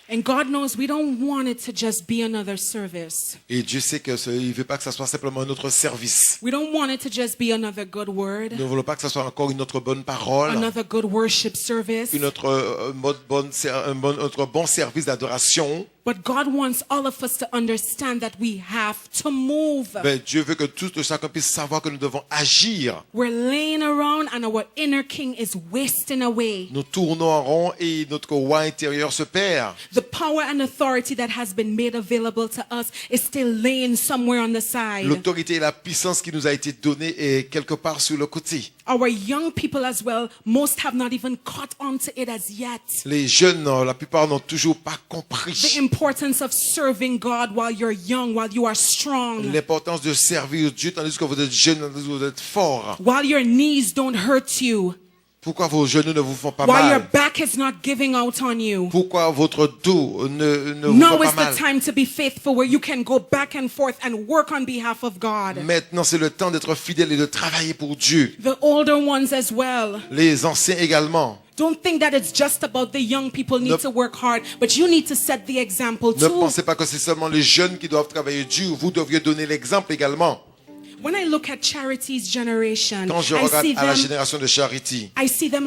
And God knows we don't want it to just be another service. Et Dieu sait qu'il ne veut pas que ça soit simplement un autre service. We don't want it to just be another good word, Nous ne voulons pas que ça soit encore une autre bonne parole, another good worship service. une autre, autre bon service d'adoration. But God wants all of us to understand that we have to move. Ben, Dieu veut que tout chacun puisse savoir que nous devons agir. We're laying around and our inner king is wasting away. Nous tournons en rond et notre roi intérieur se perd. The power and authority that has been made available to us is still laying somewhere on the side. L'autorité et la puissance qui nous a été donnée est quelque part sur le côté. Our young people as well, most have not even caught on to it as yet. Les jeunes, la plupart n'ont toujours pas The compris importance of serving God while you're young, while you are strong, l'importance de servir Dieu tandis que vous êtes jeunes, tandis que vous êtes forts. while your knees don't hurt you, Pourquoi vos genoux ne vous font pas while your mal? back is not giving out on you. Pourquoi votre dos ne vous Now fait is pas the mal? time to be faithful where you can go back and forth and work on behalf of God. Maintenant, c'est le temps d'être fidèle et de travailler pour Dieu. The older ones as well. Les anciens également. Don't think that it's just about the young people need Ne- to work hard, but you need to set the example Ne too. pensez pas que c'est seulement les jeunes qui doivent travailler dur. Vous devriez donner l'exemple également. When I look at Charity's generation, Quand je I regarde see à la them génération de Charity,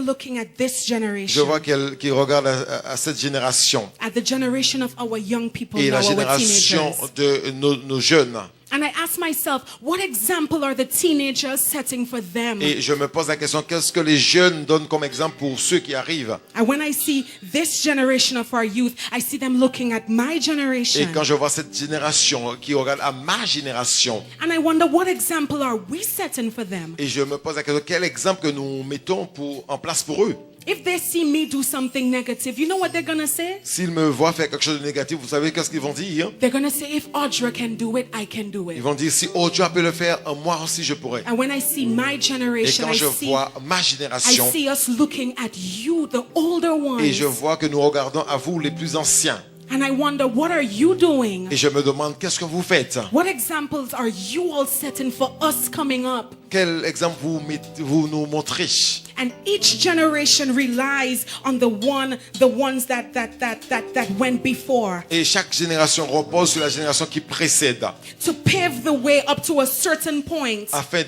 looking at this je generation, vois qu'ils regardent à cette génération at the generation of our young people et now, la our génération teenagers. de nos jeunes. And I ask myself, what example are the teenagers setting for them? Et je me pose la question, qu'est-ce que les jeunes donnent comme exemple pour ceux qui arrivent? And when I see this generation of our youth, I see them looking at my Et generation. quand je vois cette génération qui regarde à ma génération, And I wonder, what example are we setting for them? et je me pose la question, quel exemple que nous mettons en place pour eux? If they see me do something negative, you know what they're going to say? S'ils me voient faire quelque chose de négatif, vous savez qu'est-ce qu'ils vont dire? They're going to say, if Audra can do it, I can do Ils it. vont dire, si Audra peut le faire, moi aussi je pourrais. And when I see my Et generation, quand je vois ma I génération, see us looking at you, the older et je ones. vois que nous regardons à vous les plus anciens, And I wonder, what are you doing? et je me demande, qu'est-ce que vous faites? What examples are you all setting for us coming up? Quel exemple vous nous montrez? And each generation relies on the ones that went before Et chaque génération repose sur la génération qui précède, to pave the way up to a certain point afin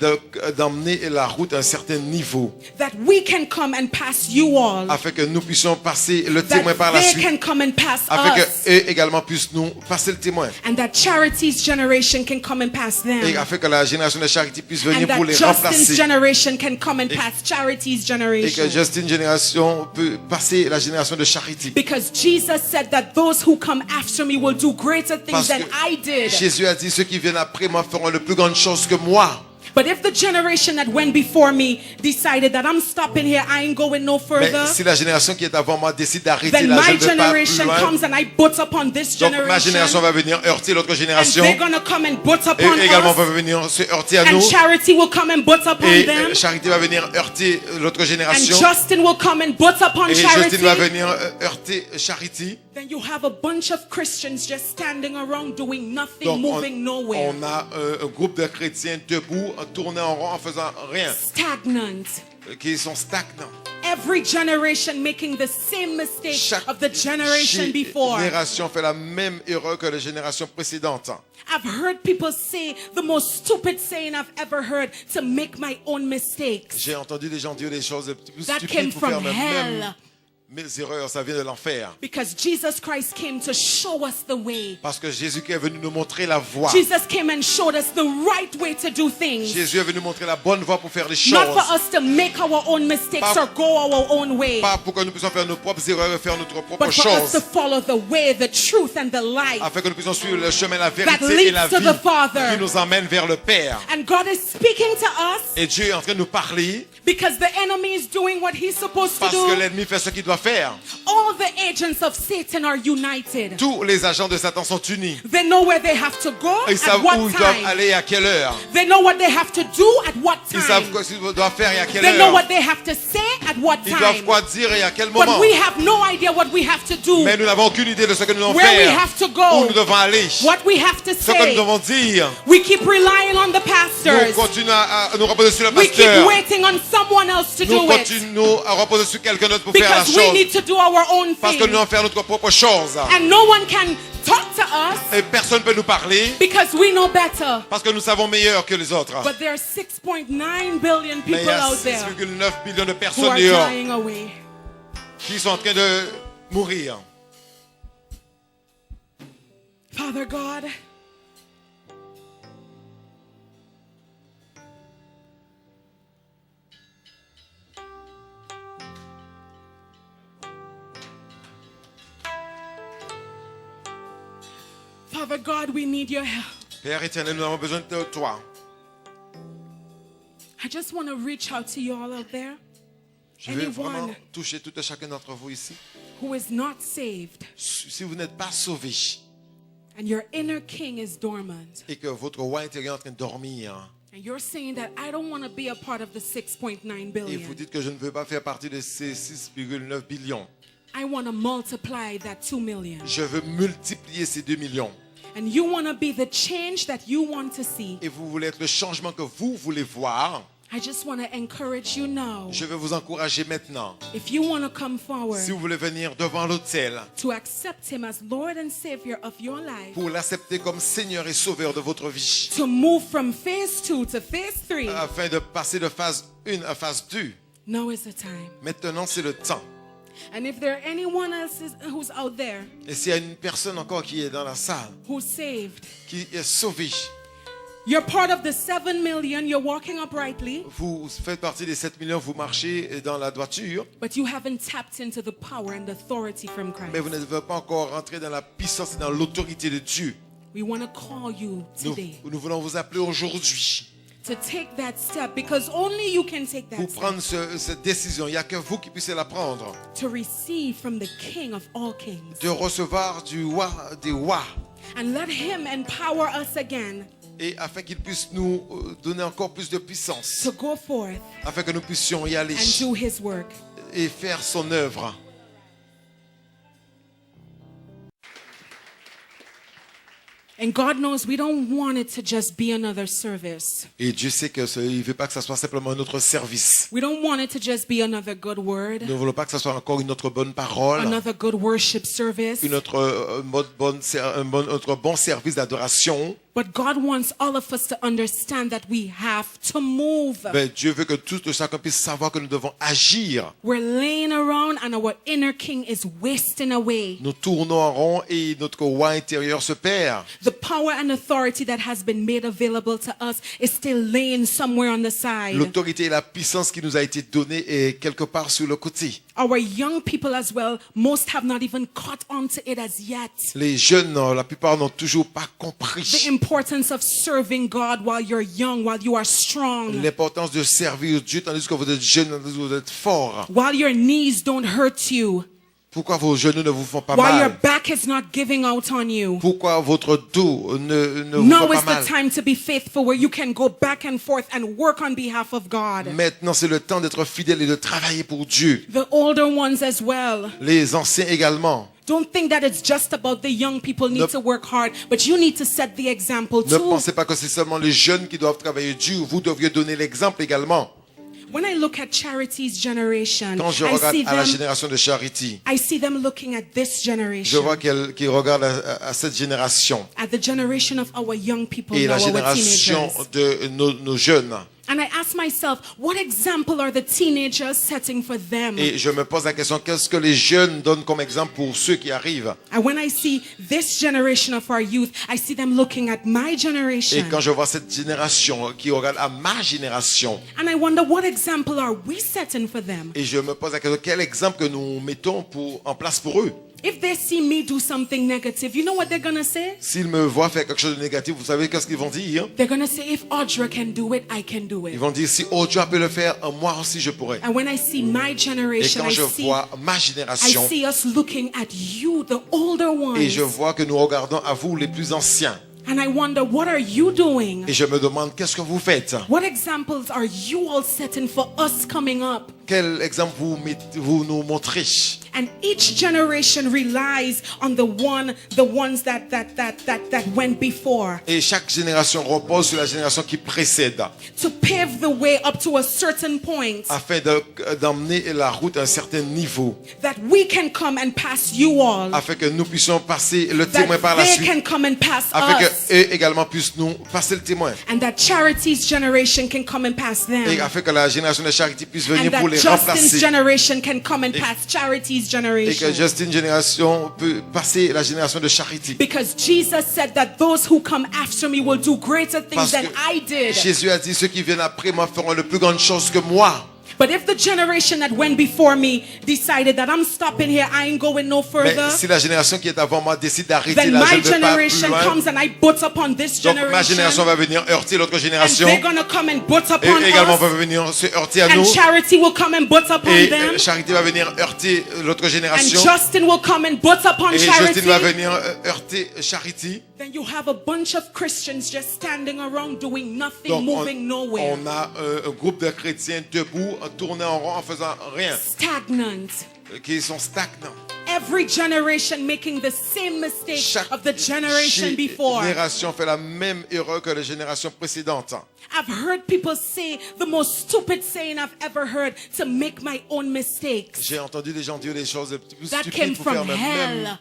d'emmener la route à un certain niveau, that we can come and pass you all, afin que nous puissions passer le that témoin par la they suite, can come and pass afin us, que eux également puissent nous passer le témoin, and that Charity's generation can come and pass et them, afin que la génération de Charité puisse venir and pour that les Justin's remplacer, generation can come and pass Charity's et que generation. Justin génération peut passer la génération de Charité. Because Jesus said that those who come after me will do greater things Parce than que I did. Jésus a dit, ceux qui viennent après moi feront de plus grandes choses que moi. But if the generation that went before me decided that I'm stopping here, I ain't going no Mais further, si la génération qui est avant moi décide d'arrêter then là, je my ne vais pas plus generation loin. comes and I butt upon this Donc ma génération generation, va venir heurter l'autre and génération, they're gonna come and butt et upon eux également us, vont venir se heurter à and nous, Charity will come and butt upon et them, Charité va venir heurter l'autre and génération, Justin will come and butt upon et Justin va Charity. venir heurter Charity. Then you have a bunch of Christians just standing around doing nothing, Donc moving nowhere, on a un groupe de chrétiens debout, tournés en rond, en faisant rien, stagnant. qui sont stagnants. Every generation making the same mistake Chaque of the generation before. génération fait la même erreur que la génération précédente. I've heard people say the most stupid saying I've ever heard, to make my own mistakes. J'ai entendu des gens dire des choses les plus That stupides came pour faire from hell. mes erreurs, ça vient de l'enfer. Because Jesus Christ came to show us the way. Parce que Jésus qui est venu nous montrer la voie. Jesus came and showed us the right way to do things. Jésus est venu montrer la bonne voie pour faire les Not choses. for us to make our own mistakes Pas- or go our own way, Pas pour que nous puissions faire nos propres erreurs et faire notre propre but for us chose. to follow the way, the truth, and the light. Afin que nous puissions suivre le chemin, la That vérité et leads la to vie the Father. qui nous emmène vers le Père. And God is speaking to us Et Dieu est en train de nous parler because the enemy is doing what he's supposed to parce que do. l'ennemi fait ce qu'il doit faire. All the agents of Satan are united. Tous les agents de Satan sont unis. They know where they have to go Ils at savent what où ils doivent time. aller et à quelle heure. They know what they have to do at what Ils savent time. ce qu'ils doivent faire et à quelle They know heure. what they have to say at what Ils doivent time. quoi dire et à quel But moment. we have no idea what we have to do, Mais nous n'avons aucune idée de ce que nous devons where we faire, have to où go, nous devons aller, ce what we have to que nous say. devons dire. We keep relying on the Nous pastors. continuons à nous reposer sur le We keep pasteur. waiting on someone else to Nous do it continuons à reposer sur quelqu'un d'autre pour faire la because we chose. need to do our own Parce que nous thing. devons faire notre propre chose. And no one can talk to us Et personne ne peut nous parler because we know better. parce que nous savons meilleur que les autres. But there are 6.9 billion Mais il people y a out there 6,9 millions de who personnes are dehors dying away. qui sont en train de mourir. Father God, Father God, we need your help. Père éternel, nous avons besoin de toi. I just want to reach out to you all out there. Je veux Anyone vraiment toucher tout et chacun d'entre vous ici. who is not saved Si vous n'êtes pas sauvés and your inner king is dormant, et que votre roi intérieur est en train de dormir and you're saying that I don't want to be a part of the 6.9 et vous billion. dites que je ne veux pas faire partie de ces 6,9 billions, I want to multiply that 2 million. je veux multiplier ces 2 millions. And you want to be the change that you want to see. Et vous voulez être le changement que vous voulez voir. I just want to encourage you now. Je vais vous encourager maintenant. If you want to come forward Si vous voulez venir devant l'autel to accept him as Lord and Savior of your life, pour l'accepter comme Seigneur et Sauveur de votre vie, to move from phase 2 to phase 3, afin de passer de phase 1 à phase 2, now is the time. maintenant c'est le temps. And if there anyone else who's out there Et s'il y a une personne encore qui est dans la salle, who's saved, qui est sauvée, you're part of the 7 million, you're walking uprightly, vous faites partie des 7 millions, vous marchez dans la droiture, but you haven't tapped into the power and authority from mais vous Christ. n'êtes pas encore rentré dans la puissance et dans l'autorité de Dieu. We want to call you Nous, today nous voulons vous appeler aujourd'hui to take that step because only you can take pour that step prendre cette décision. Il n'y a que vous qui puissiez la prendre. to receive from the King of all kings De recevoir du roi des rois. and let him empower us again Et afin qu'il puisse nous donner encore plus de puissance. to go forth Afin que nous puissions y aller and do his work. et faire son œuvre. And God knows we don't want it to just be another service. Et Dieu sait qu'il ne veut pas que ça soit simplement un autre service. We don't want it to just be another good word, Nous ne voulons pas que ça soit encore une autre bonne parole, another good worship service. une autre, autre bon service d'adoration. But God wants all of us to understand that we have to move. Ben, Dieu veut que tout chacun puisse savoir que nous devons agir. We're laying around and our inner king is wasting away. Nous tournons en rond et notre roi intérieur se perd. The power and authority that has been made available to us is still laying somewhere on the side. L'autorité et la puissance qui nous a été donnée est quelque part sur le côté. Our young people as well, most have not even caught on to it as yet. Les jeunes, la plupart n'ont toujours pas The compris importance of serving God while you're young, while you are strong, l'importance de servir Dieu tandis que vous êtes jeunes, tandis que vous êtes forts. while your knees don't hurt you, Pourquoi vos genoux ne vous font pas while your mal? back is not giving out on you. Pourquoi votre dos ne vous Now fait is pas the mal? time to be faithful where you can go back and forth and work on behalf of God. Maintenant, c'est le temps d'être fidèle et de travailler pour Dieu. The older ones as well. Les anciens également. Don't think that it's just about the young people need Ne- to work hard, but you need to set the example Ne too. pensez pas que c'est seulement les jeunes qui doivent travailler dur. Vous devriez donner l'exemple également. When I look at Charity's generation, Quand je I regarde see à la them, génération de Charity, I see them looking at this je generation, vois qu'ils regardent à cette génération at the generation of our young people et now, la our génération teenagers. de nos jeunes. And I ask myself, what example are the teenagers setting for them? Et je me pose la question, qu'est-ce que les jeunes donnent comme exemple pour ceux qui arrivent? And when I see this generation of our youth, I see them looking at my Et generation. quand je vois cette génération qui regarde à ma génération, And I wonder, what example are we setting for them? et je me pose la question, quel exemple que nous mettons en place pour eux? If they see me do something negative, you know what they're going to say? S'ils me voient faire quelque chose de négatif, vous savez qu'est-ce qu'ils vont dire? They're going to say, if Audra can do it, I can do Ils it. vont dire, si Audra peut le faire, moi aussi je pourrais. And when I see my Et generation, quand je I vois ma I génération, see us looking at you, the older et je ones. vois que nous regardons à vous les plus anciens, And I wonder, what are you doing? et je me demande, qu'est-ce que vous faites? What examples are you all setting for us coming up? Quel exemple vous nous montrez? And each generation relies on the ones that went before Et chaque génération repose sur la génération qui précède, to pave the way up to a certain point afin d'emmener la route à un certain niveau, that we can come and pass you all, afin que nous puissions passer le témoin that par la they suite, can come and pass afin que us, eux également puissent nous passer le témoin, and that Charity's generation can come and pass et them, afin que la génération de Charité puisse venir and that pour les Justin's remplacer, generation can come and pass Charity's et que generation. Justine génération peut passer la génération de Charité. Because Jesus said that those who come after me will do greater things Parce than que I did. Jésus a dit, ceux qui viennent après moi feront de plus grandes choses que moi. But if the generation that went before me decided that I'm stopping here, I ain't going no Mais further, si la génération qui est avant moi décide d'arrêter then là, je my ne vais pas plus generation loin, comes and I butt upon this donc ma génération generation, va venir heurter l'autre and génération, they're gonna come and butt et upon également va us, venir se heurter à and nous, Charity will come and butt upon et them, Charité va venir heurter l'autre and génération, Justin will come and butt upon et Justine va Charity. venir heurter Charity. Then you have a bunch of Christians just standing around doing nothing, Donc moving nowhere, on a un groupe de chrétiens debout, tournés en rond en faisant rien, stagnant. qui sont stagnants. Every generation making the same mistake of the generation before. Génération fait la même erreur que les générations précédentes. I've heard people say the most stupid saying I've ever heard, to make my own mistakes. J'ai entendu des gens dire des choses les plus That came stupides pour faire from même hell.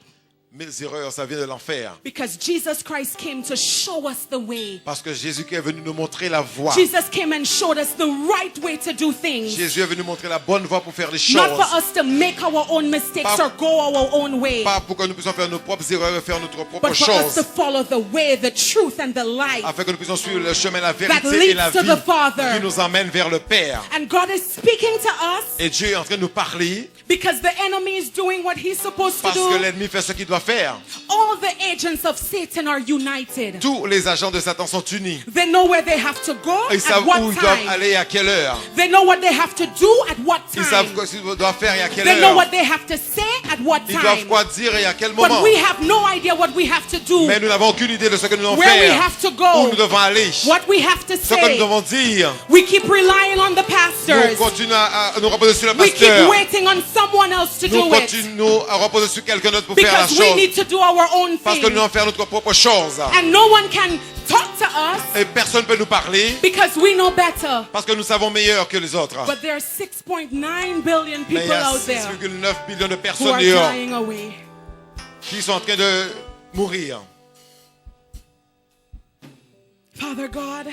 mes erreurs, ça vient de l'enfer. Because Jesus Christ came to show us the way. Parce que Jésus qui est venu nous montrer la voie. Jesus came and showed us the right way to do things. Jésus est venu montrer la bonne voie pour faire les choses. Not for us to make our own mistakes Pas- or go our own way, Pas pour que nous puissions faire nos propres erreurs et faire notre propre but for us chose. to follow the way, the truth, and the light. Afin que nous puissions suivre le chemin, la That vérité et la leads to vie the Father. qui nous emmène vers le Père. And God is speaking to us Et Dieu est en train de nous parler because the enemy is doing what he's supposed to parce que do. l'ennemi fait ce qu'il doit faire. All the agents of Satan are united. Tous les agents de Satan sont unis. They know where they have to go, Ils at savent what où ils doivent time. aller et à quelle heure. They know what they have to do at what Ils savent time. ce qu'ils doivent faire et à quelle They know heure. what they have to say at what Ils doivent time. quoi dire et à quel But moment. we have no idea what we have to do, Mais nous n'avons aucune idée de ce que nous devons where we faire, have to où go, nous devons aller, what we have to ce que nous say. devons dire. We keep relying on the Nous pastors. continuons à nous reposer sur le We keep pasteur. waiting on someone else to Nous do it continuons à reposer sur quelqu'un d'autre pour faire la because we chose. need to do our own Parce que nous thing. devons faire notre propre chose. And no one can talk to us Et personne ne peut nous parler because we know better. parce que nous savons meilleur que les autres. But there are 6.9 billion Mais il people y a out there 6,9 millions de who personnes are dehors dying away. qui sont en train de mourir. Father God,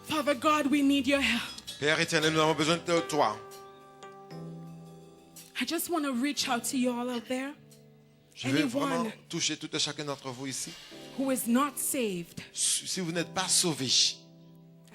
Father God, we need your help. Père éternel, nous avons besoin de toi. I just want to reach out to you all out there Je veux Anyone. vraiment toucher tout et chacun d'entre vous ici. who is not saved Si vous n'êtes pas sauvés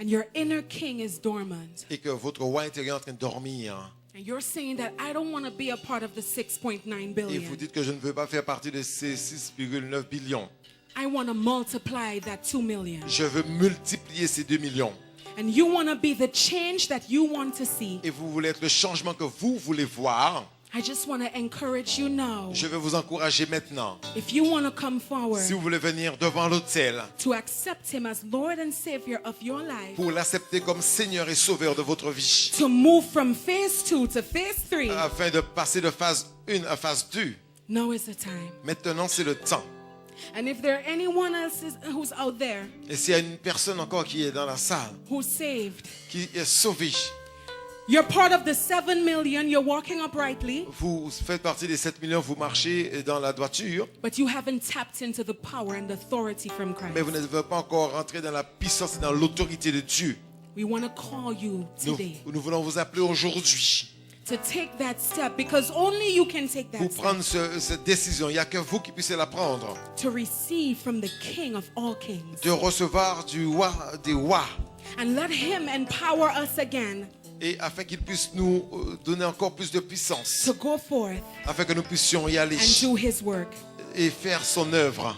and your inner king is dormant. et que votre roi intérieur est en train de dormir And you're saying that I don't want to be a part of the 6.9 et vous billion. dites que je ne veux pas faire partie de ces 6,9 billions, I want to multiply that 2 million. je veux multiplier ces 2 millions. And you want to be the change that you want to see. Et vous voulez être le changement que vous voulez voir. I just want to encourage you now. Je veux vous encourager maintenant. If you want to come forward Si vous voulez venir devant l'autel to accept him as Lord and Savior of your life, pour l'accepter comme Seigneur et Sauveur de votre vie, to move from phase 2 to phase 3, afin de passer de phase 1 à phase 2, now is the time. maintenant c'est le temps. And if there anyone else who's out there Et s'il y a une personne encore qui est dans la salle, who's saved, qui est sauvée, You're part of the 7 million, you're walking uprightly, Vous faites partie des 7 millions, vous marchez dans la droiture, but you haven't tapped into the power and authority from mais vous Christ. n'êtes pas encore rentré dans la puissance et dans l'autorité de Dieu. We want to call you Nous, today nous voulons vous appeler aujourd'hui to take that step because only you can take pour that step prendre cette décision. Il n'y a que vous qui puissiez la prendre. to receive from the King of all kings De recevoir du roi des rois. and let him empower us again Et afin qu'il puisse nous donner encore plus de puissance. to go forth Afin que nous puissions y aller and do his work. et faire son œuvre.